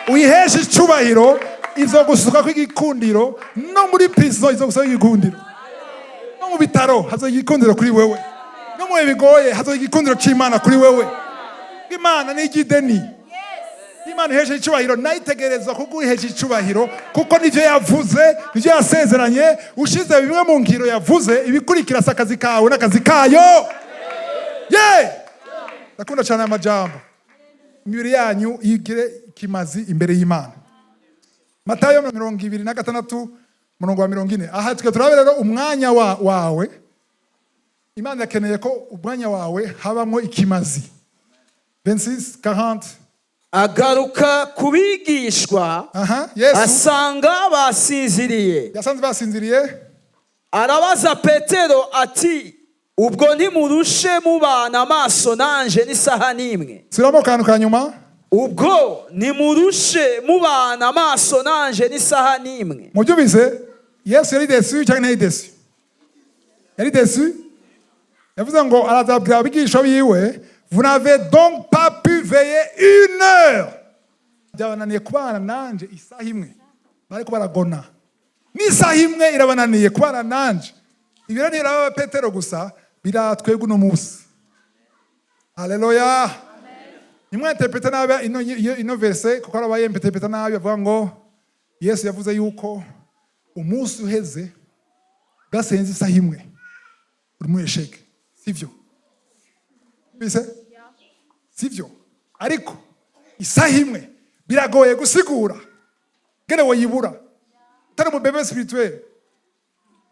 uyihesha icubahiro izogusuka ko igikundiro no muri prison izogusuka igikundiro. No mu bitaro hazo igikundiro kuri wewe. No mu bigoye hazo igikundiro cy'Imana kuri wewe. Imana ni igideni. Imana ihesha icubahiro nayitegerezwa kuguhesha icubahiro kuko nivyo yavuze, nivyo yasezeranye, ushize bimwe mu ngiro yavuze ibikurikira sakazi kawe n'akazi kayo. Nakunda cyane amajambo. Imibiri yanyu igire kimazi imbere y'Imana. Matayo 26:40. Aha twe turabera umwanya wawe. Imana yakeneye ko umwanya wawe habamwo ikimazi. 26:40. Agaruka kubigishwa asanga basinziriye. Yasanze basinziriye. Arabaza Petero ati ubwo ntimurushe mubana amaso nanje n'isaha n'imwe. Siramo kantu kanyuma. Ubwo ntimurushe mubana amaso nanje n'isaha n'imwe. Mujyo bize Yesu yari desu cyangwa ntari desu? Yari desu. Yavuze ngo arazabwira abigisha biwe, vous n'avez donc pas pu veiller 1 heure. Byabananiye kubana nanje isaha imwe. Bariko baragona. N'isaha imwe irabananiye kubana nanje. Ibiro ni raba Petero gusa biratwega uno munsi. Haleluya. Nimwe interpreta nabi ino verse kuko arabaye interpreta nabi avuga ngo Yesu yavuze yuko umunsi uheze gasenze isaha imwe uri mu esheke. Sivyo? Bise? Sivyo? Ariko isaha imwe biragoye gusigura. Gere woyibura. Tari mu bebe spirituel.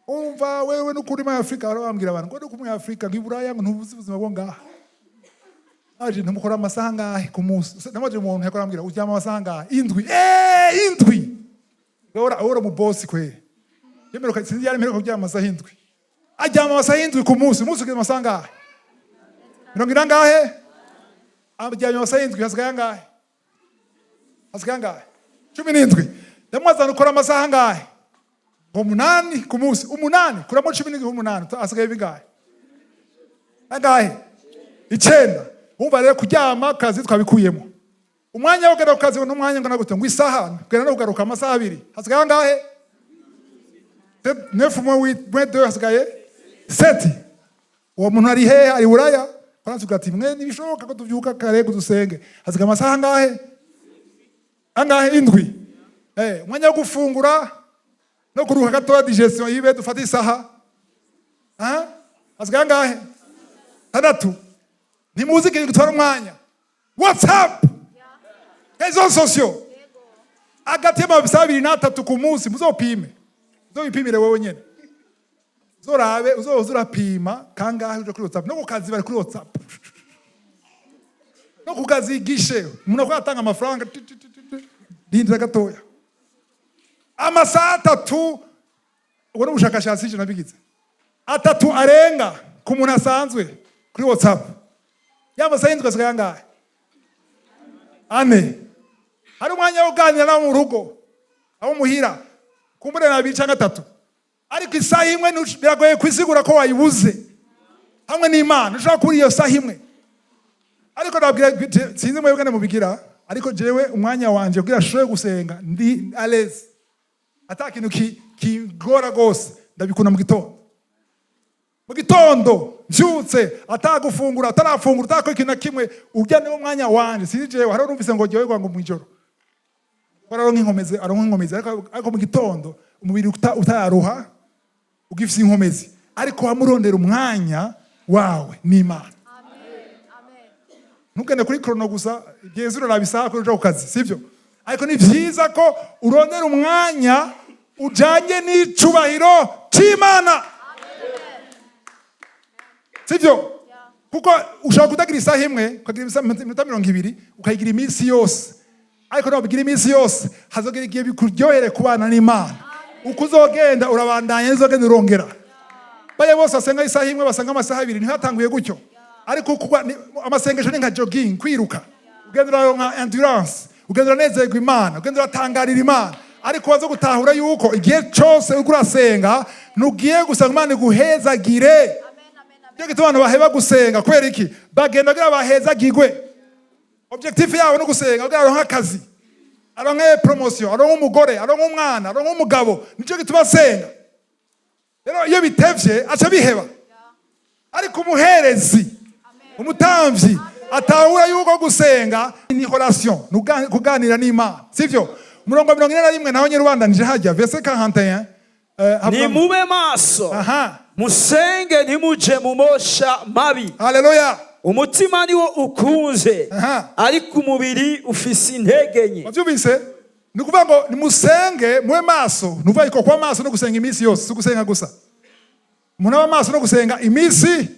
Umva wewe n'ukuri mu Afrika barabambwira abantu ngo n'ukuri mu Afrika ng'iburaya ngo ntubuzi ubuzima bwo ngaha. Aje ntumukora amasaha ngahe ku munsi. Namaje umuntu yakorambwira uryama amasaha ngahe? Indwi. Indwi. Ora mu boss kwe. Yemeruka sinzi yari mperuka kuryama amasaha indwi. Aryama amasaha indwi ku munsi. Umunsi ugeze amasaha ngahe? Mirongo ngahe? Aryama amasaha indwi hasigaye ngahe? Hasigaye ngahe? 17. Ndamwaza ukora amasaha ngahe? 8 ku munsi. 8 kuramo 18 hasigaye bingahe? Angahe? 9. Umva rero kuryama kazi twabikuyemo. Umwanya wo kugaruka kazi n'umwanya ngo nagute ngo isaha kugera no kugaruka amasaha 2. Hasigaye ngahe? 9 moins 2 hasigaye 7. Uwo muntu ari he? Ari Buraya? Francis ugati mwe nibishoboka ko tuvyuka kare gudusenge. Hasigaye amasaha ngahe? Angahe? 7. Umwanya wo gufungura no kuruha gatoya digestion yibe dufata isaha. Hasigaye ngahe? 6. Nimuzi ke gutwara umwanya. WhatsApp. Réseaux sociaux. Agatema bisaba 2 na 3 ku munsi muzopime. Uzopimire wewe nyene. Zorabe uzorapima kangahe uje kuri WhatsApp. No kukazi bari kuri WhatsApp. No kukazi gishe. Umuntu kwatanga amafaranga. Dindira gatoya. Amasaha 3 ubwo n'ubushakashatsi je nabigize. 3 arenga ku muntu asanzwe kuri WhatsApp. Yamasaha indwi asigaye ngahe? 4. Hari umwanya wo kuganira na mu rugo. Abo muhira. Kumbure na 2 cyangwa 3. Ariko isaha imwe biragoye kwisigura ko wayibuze. Hamwe n'Imana ushaka kuri iyo saha imwe. Ariko nabwira sinzi mwebwe mubigira. ariko jewe umwanya wanje kugira ashoboye gusenga ndi alezi ata kintu kigora gose ndabikunda mu gitondo mbyutse atagufungura atarafungura atako ikintu na kimwe urya niwo mwanya wanje sinzi jewe hari urumvise ngo ryoherwa ngo mwijoro aronka inkomezi ariko mu gitondo umubiri utayaruha ugifise inkomezi ariko wamurondera umwanya wawe n'Imana. Ntugende kuri krono gusa Yesu urabisaba ko uja ku kazi sivyo, ariko ni vyiza ko urondera umwanya ujanye n'icubahiro c'Imana sivyo, kuko ushobora kutagira isaha imwe ukagira iminota 20 ukayigira iminsi yose, ariko nawe bigira iminsi yose hazogera igihe bikuryohere kubana n'Imana. Uko uzogenda urabandanya uzogenda urongera. Baye bose basenga isaha imwe basanga amasaha 2 ntihatanguye gutyo, ariko amasengesho ni nka jogging, kwiruka ugenda nka endurance, ugenda uranezerwa Imana, ugenda uratangarira Imana, ariko wazo gutahura yuko igihe cyose uriko urasenga nugiye gusanga Imana iguhezagire. Cyo gituma abantu baheba gusenga kubera iki? Bagenda kugira bahezagirwe. Objectif yawe no gusenga kugira aronka akazi, aronka promotion, aronka umugore, aronka umwana, aronka umugabo, nico gituma asenga. Rero iyo bitevye aca biheba. Ariko umuherezi, umutamvyi atahura yuko gusenga ni relation, kuganira n'Imana sivyo. Umurongo 41 naho nyine rubandanije hajya verset 41 ni mube maso musenge ntimuje mu mosha mabi. Haleluya. Umutima niwo ukunze ariko umubiri ufise intege nke. Wavyumvise? Nikuvuga ngo nimusenge mwe maso, nuvuga iko kwa maso no gusenga iminsi yose, gusenga gusa. Umuntu aba maso no gusenga iminsi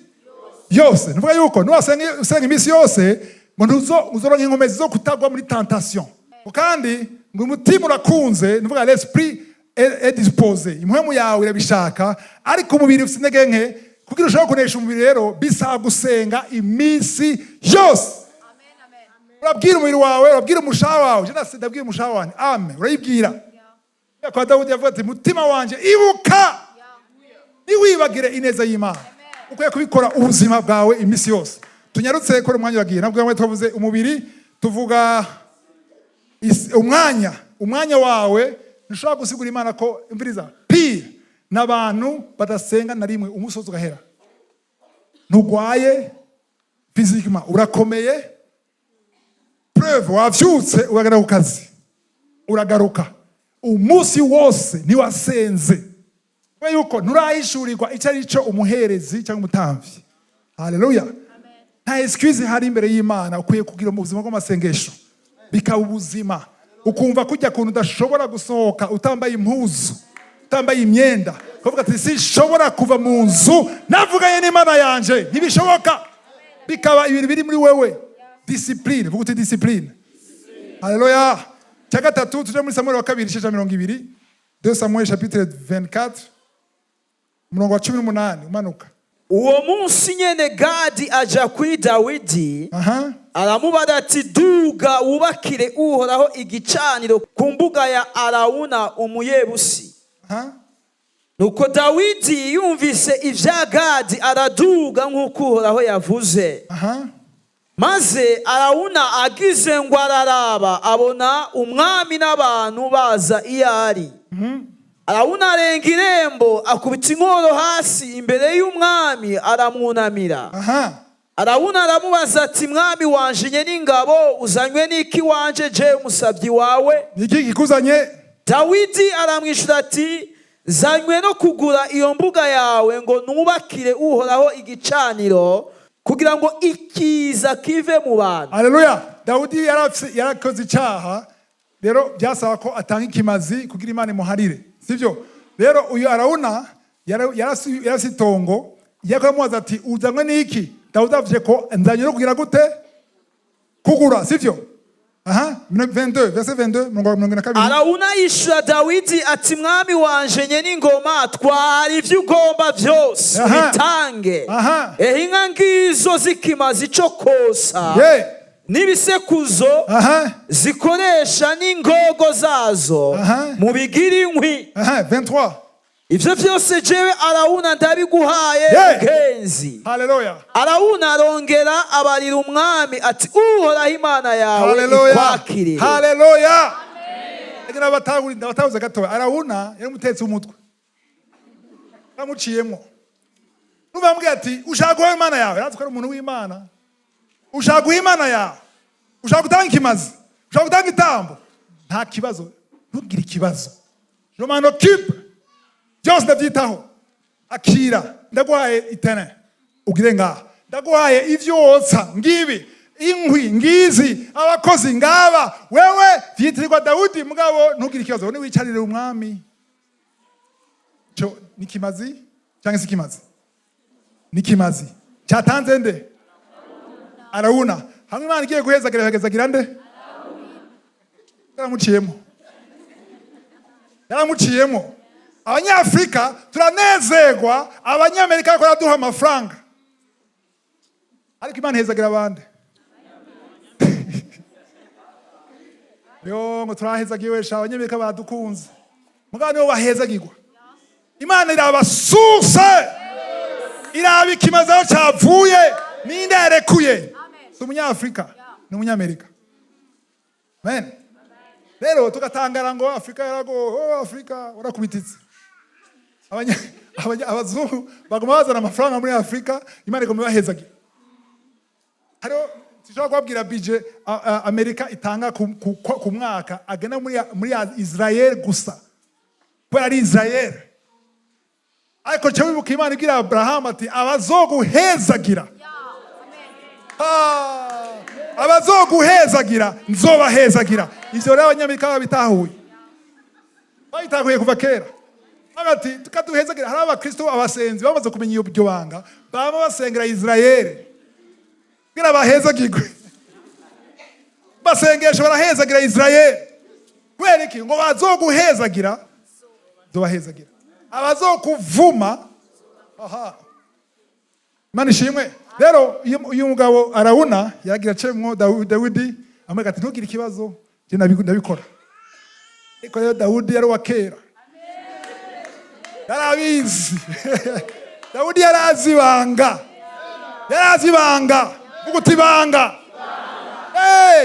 yose. Nuvuga yuko nuwasenga iminsi yose ngo uzoronka inkomezi zo kutagwa muri tentation. Kandi ngo umutima urakunze, nuvuga l'esprit est disposé, impwemu yawe irabishaka, ariko umubiri ufite intege nke. Kugira ushobora kunesha umubiri rero bisaba gusenga iminsi yose. Urabwira umubiri wawe, urabwira umushaha wawe, je ndabwira umushaha wanjye amen, urayibwira. Kwa Dawudi yavuga ati mutima wanje ibuka niwibagire ineza y'Imana. Ukwiye kubikora ubuzima bwawe iminsi yose. Tunyarutse ko umwanya wagiye, nabwo mwe twavuze umubiri, tuvuga umwanya wawe ntushobora gusigura Imana ko imviriza pire n'abantu badasenga na rimwe umusozi ugahera. Ntugwaye physiquement, urakomeye, preuve wavyutse uragana ku kazi uragaruka umunsi wose ntiwasenze, we yuko nturayishurirwa icyo ari cyo umuherezi cyangwa umutamvyi. Haleluya. Nta excuse hari imbere y'Imana. Ukwiye kugira mu buzima bw'amasengesho bikaba ubuzima, ukumva kujya kuntu udashobora gusohoka utambaye impuzu, utambaye imyenda, kuvuga ati sinshobora kuva mu nzu navuganye n'Imana yanje, ntibishoboka. Bikaba ibintu biri muri wewe. Discipline, vuga uti discipline. Haleluya. Cya gatatu tuje muri Samuel wa 2:20, 2 Samuel chapitre 24 umurongo wa 18 umanuka. Uwo munsi nyene Gadi aja kuri Dawidi aramubaza ati duga wubakire Uhoraho igicaniro ku mbuga ya Arawuna umuyebusi. Nuko Dawidi yumvise ivya Gadi araduga nk'uko Uhoraho yavuze. Maze Arawuna agize ngo araraba abona umwami n'abantu baza iyari. Arawuna arenga irembo akubita inkoro hasi imbere y'umwami aramwunamira. Arawuna aramubaza ati mwami wanje nye n'ingabo uzanywe n'iki wanje je umusabyi wawe? Niki gikuzanye? Dawidi aramwishura ati zanywe no kugura iyo mbuga yawe ngo nubakire Uhoraho igicaniro kugira ngo ikiza kive mu bantu. Haleluya. Dawidi yarakoze icyaha, rero byasaba ko atanga ikimazi kugira Imana imuharire sivyo. Rero uyu Arawuna yarasitongo yakaramubaza ati uzanywe n'iki? Dawidi avuze ko nzanye no kugira gute? Kugura sivyo. 22 verset 22. Arawuna yishura Dawidi ati mwami wanje nye n'ingoma twara ivyo ugomba vyose bitange. Inka ngizo zikimazi cyo kosa n'ibisekuzo zikoresha n'ingogo zazo mu bigira inkwi. 23 ivyo vyose jewe Arawuna ndabiguhaye mugenzi. Haleluya. Arawuna arongera abarira umwami ati uhoraho Imana yawe ikwakire. Haleluya. Egera batahuze gatoya. Arawuna yari umutetsi w'umutwe. Bamuciyemo. Nubambwiye ati ushaka guha Imana yawe, yazi ko ari umuntu w'Imana. Ushaka guha Imana yawe. Ushaka gutanga ikimazi. Ushaka gutanga itambo. Nta kibazo. Ntugire ikibazo. Je m'en occupe. Byose ndabyitaho. Akira. Ndaguhaye itene. Ugire ngaha. Ndaguhaye ivyo wotsa. Ngibi. Inkwi. Ngizi. Abakozi ngaba. Wewe vyitirirwa Dawudi mugabo ntugire ikibazo. None wicarire umwami. Cyo ni kimazi? Cyangwa si kimazi? Ni kimazi. Cyatanze nde? Arawuna. Hamwe Imana igiye guhezagira nde? Yaramuciyemo. Abanyafrika turanezerwa, Abanyamerika bakora duha amafaranga. Ariko Imana ihezagira abandi. Yo ngo turahezagiwe sha Abanyamerika badukunze. Mugabo nibo bahezagirwa. Imana irabasuse. Irabi kimazaho cyavuye ninde yarekuye. Si Umunyafrika, ni Umunyamerika. Amen. Rero tugatangara ngo Afrika yarago, Afrika urakubititse. Abazungu baguma bazana amafaranga muri Afrika, Imana igomba bahezagira. Hariho tishobora kubabwira budget Amerika itanga ku mwaka agena muri Israel gusa. Kubera ari Israel. Ariko cyo wibuka Imana igira Abraham ati abazoguhezagira. Abazoguhezagira nzobahezagira. Ivyo rero Abanyamerika babitahuye. Bayitahuye kuva kera. Bagati tukaduhezagira. Hari abakristo abasenzi bamaze kumenya iyo byo banga, baba basengera Israel. Kugira bahezagirwe. Basengesha barahezagira Israel. Kwera iki ngo bazoguhezagira nzobahezagira. Abazokuvuma Imana ishimwe. Rero uyu mugabo Arawuna yagira cemwo Dawidi amwereka ati ntugire ikibazo je ndabikora. Ariko rero Dawidi yari wa kera. Yarabizi. Dawidi yarazibanga. Yarazibanga. Ugutibanga.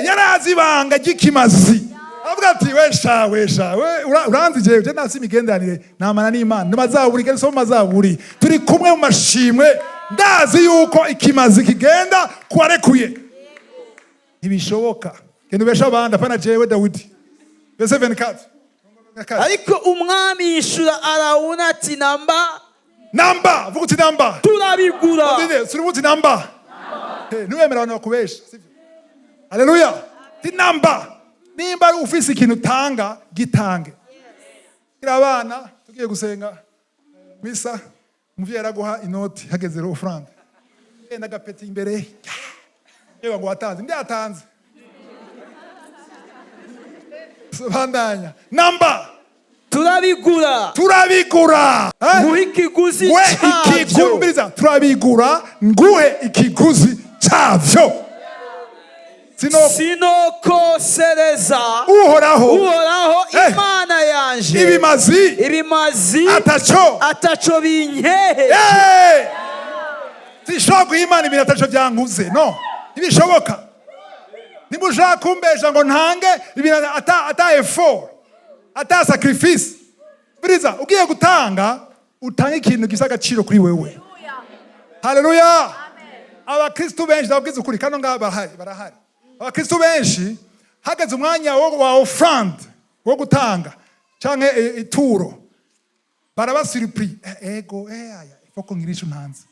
Yarazibanga gikimazi. Avuga ati wesha uranzi je nasi migendanire namana n'Imana n'amazaburi kandi so mazaburi turi kumwe mu mashimwe ndazi yuko ikimazi kigenda kwarekuye ntibishoboka kende besha abandi apana jewe Dawidi verse 24 ariko umwami yishura Arawuna ati namba vuga uti namba turabigura suri uti namba niwemera abantu bakubesha sivyo haleluya ti namba nimba ufise ikintu tanga gitange. Kira abana tugiye gusenga misa umuvye yaraguha inoti hageze ro franga. Enda gapeti imbere. Yewe ngo watanze ndi atanze. Subandanya. Namba turabigura. Nguhe ikiguzi cyavyo. Turabigura nguhe ikiguzi cyavyo. Sinokosereza uhoraho Imana yanje ibimazi ataco binkehe. Sishobora Imana ibintu ataco byanguze no ibishoboka. Nimushaka kumbesha ngo ntange ibintu ata effort ata sacrifice. Biriza ugiye gutanga utanga ikintu gisa agaciro kuri wewe. Haleluya. Abakristo benshi ndabwiza ukuri kano ngaba barahari. Abakristo benshi hagaze umwanya wa offrande wo gutanga canke ituro baraba surpris ego ifoko ngirisha ntanze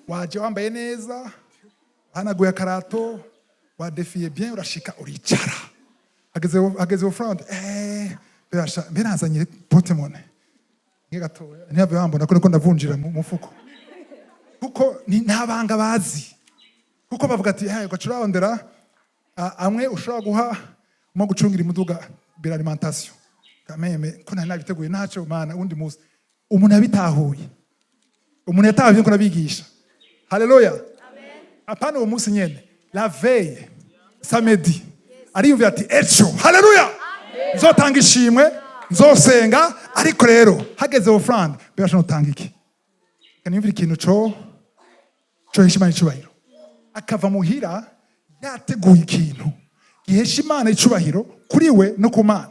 waje wambaye neza hanaguye karato wadefiye bien urashika uricara hageze offrande birasha birazanye portemone ngegatoya ntiyabe bambona ko ndavunjira mu mufuko kuko ni ntabanga bazi. Kuko bavuga ati gacurarondera amwe ushobora guha mo gucungira imuduga bira alimentation kameme ko nabiteguye ntaco mana undi muzi umuntu abitahuye umuntu yatahuye ko nabigisha. Haleluya. Amen. Apana uwo munsi nyene la veille samedi ariyumvira ati ejo haleluya nzotanga ishimwe nzosenga ariko rero hageze ofrande birasha notanga iki kaniyumvira ikintu cyo hesha Imana icubahiro akava muhira yateguye ikintu gihesha Imana icubahiro kuri we no ku Mana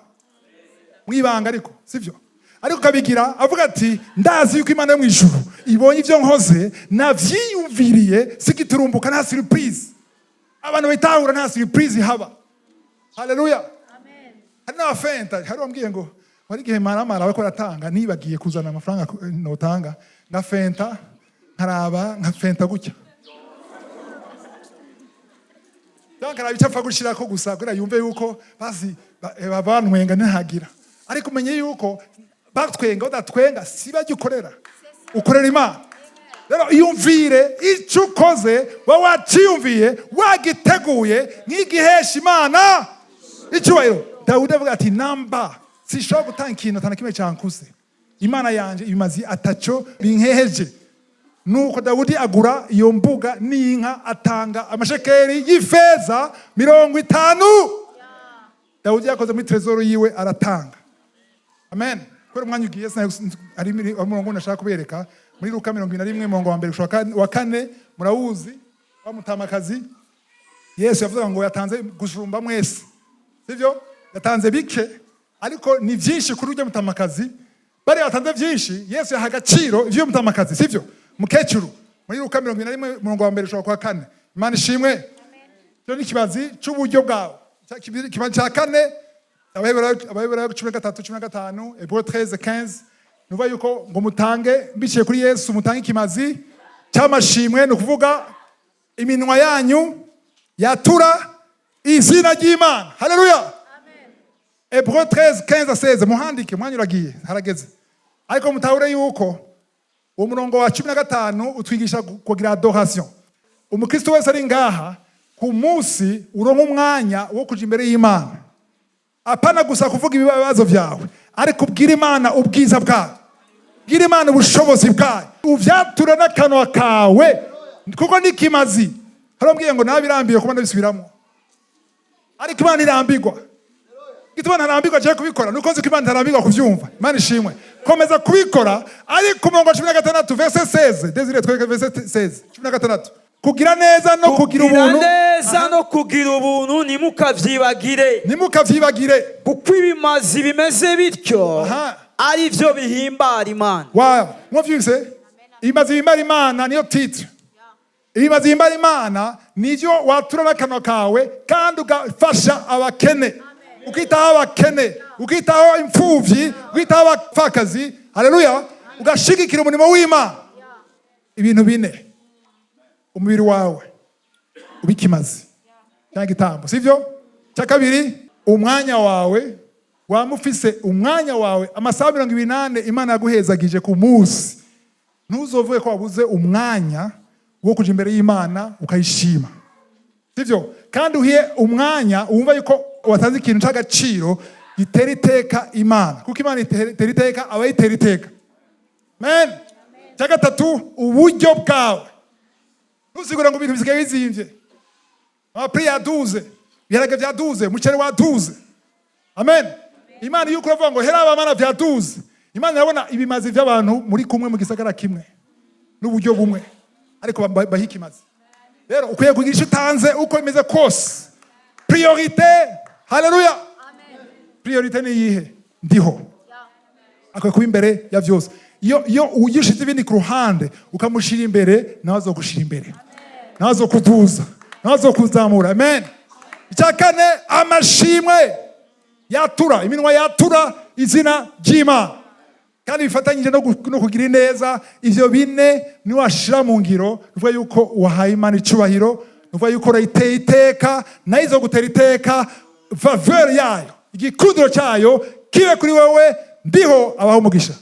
mwibanga ariko sivyo ariko kabigira avuga ati ndazi yuko Imana yo mu ijuru ibonye ivyo nkoze navyiyumviriye sigiturumbuka nta surprise abantu bitahura nta surprise haba haleluya amen hari n'abafenta hari wambwiye ngo wari gihe maramara bako ratanga nibagiye kuzana amafaranga notanga ngafenta nkaraba nkafenta gutya donc arabica apfa gushirako gusa kugira yumve yuko basi babantwenga ntagira ariko umenye yuko batwenga udatwenga sibagikorera ukorera Imana rero iyumvire icyo ukoze waciyumviye wagiteguye nk'igihesha Imana icyubahiro. Dawudi avuga ati namba sishobora gutanga ikintu atana kimwe cyankuse Imana yanje ibimazi ataco binkeheje nuko Dawudi agura iyo mbuga n'inka atanga amashekeri y'ifeza 50. Dawudi yakoze muri trezoro yiwe aratanga. Amen. Kwera umwanya ugiye ari umurongo nashaka kubereka muri Luka 21 umurongo wa 1 wa 4 murawuzi wa mutamakazi Yesu yavuga ngo yatanze gushumba mwese sivyo yatanze bike ariko ni byinshi kuri ujya mutamakazi bari yatanze byinshi Yesu yaha agaciro ivyo mutamakazi sivyo mukecuru muri Luka 21 umurongo wa 1 wa 4 Imana ishimwe cyo ni kibazi cy'uburyo bwawe kibazi cya 4 Abaheburayo 13:15 Hébreux 13:15 nuva yuko ngo mutange mbiciye kuri Yesu mutange ikimazi cy'amashimwe no kuvuga iminwa yanyu yatura izina ry'Imana. Haleluya amen. Hébreux 13:15-16 muhandike mwanya uragiye harageze ariko mutahure yuko uwo murongo wa 15 utwigisha kugira adoration. Umukristo wese ari ngaha ku munsi uronka umwanya wo kuja imbere y'Imana apana gusa kuvuga ibibazo byawe ariko ubwira Imana ubwiza bwawe bwira Imana ubushobozi bwawe uvyatura n'akanwa kawe kuko nikimazi harambwiye ngo nabirambiye kuba ndabisubiramo ariko Imana irambirwa gituma ntarambirwa cyo kubikora nuko nzi ko Imana ntarambirwa kuvyumva. Imana ishimwe komeza kubikora ariko umurongo wa 16 verset 16 Désiré tweke verset 16 16 kugira neza no kugira ubuntu neza no kugira ubuntu nimukavyibagire kuko ibimazi bimeze bityo ari byo bihimbara Imana. Wow mwavyise ibimazi bihimbara Imana niyo titre ibimazi bihimbara Imana nivyo watura n'akanwa kawe kandi ugafasha abakene ukitaho abakene ukitaho imfuvyi ukitaho abapfakazi haleluya ugashigikira umurimo w'Imana. Ibintu bine umubiri wawe ubikimazi cyangwa igitambo sivyo. Cya kabiri umwanya wawe wamufise umwanya wawe amasaha 28 Imana yaguhezagije ku munsi ntuzovuge ko wabuze umwanya wo kuja imbere y'Imana ukayishima sivyo kandi uhiye umwanya wumva yuko watanze ikintu cy'agaciro gitera iteka Imana kuko Imana itera iteka abayitera iteka. Amen. Cya gatatu uburyo bwawe nusigura ngo ibintu bisigaye bizimvye amapri yaduze biharage byaduze umuceri waduze. Amen. Imana yuko uravuga ngo hera abamana byaduze Imana yabona ibimazi by'abantu muri kumwe mu gisagara kimwe n'uburyo bumwe ariko bahikimazi rero ukwiye kugira icyo utanze uko imeze kose priorite. Haleluya amen. Priorite ni yihe ndiho akwiye kuba imbere ya vyose iyo uyishize ibindi ku ruhande ukamushira imbere nawe azogushira imbere nawe azokuduza nawe azokuzamura. Amen. Icya kane amashimwe yatura iminwa yatura izina ry'Imana kandi bifatanyije no kugira neza ivyo bine ni washira mu ngiro uvuga yuko wahaye Imana icubahiro uvuga yuko urayiteye iteka nayo izogutera iteka faveur yayo igikundiro cyayo kibe kuri wewe ndiho abaho umugisha.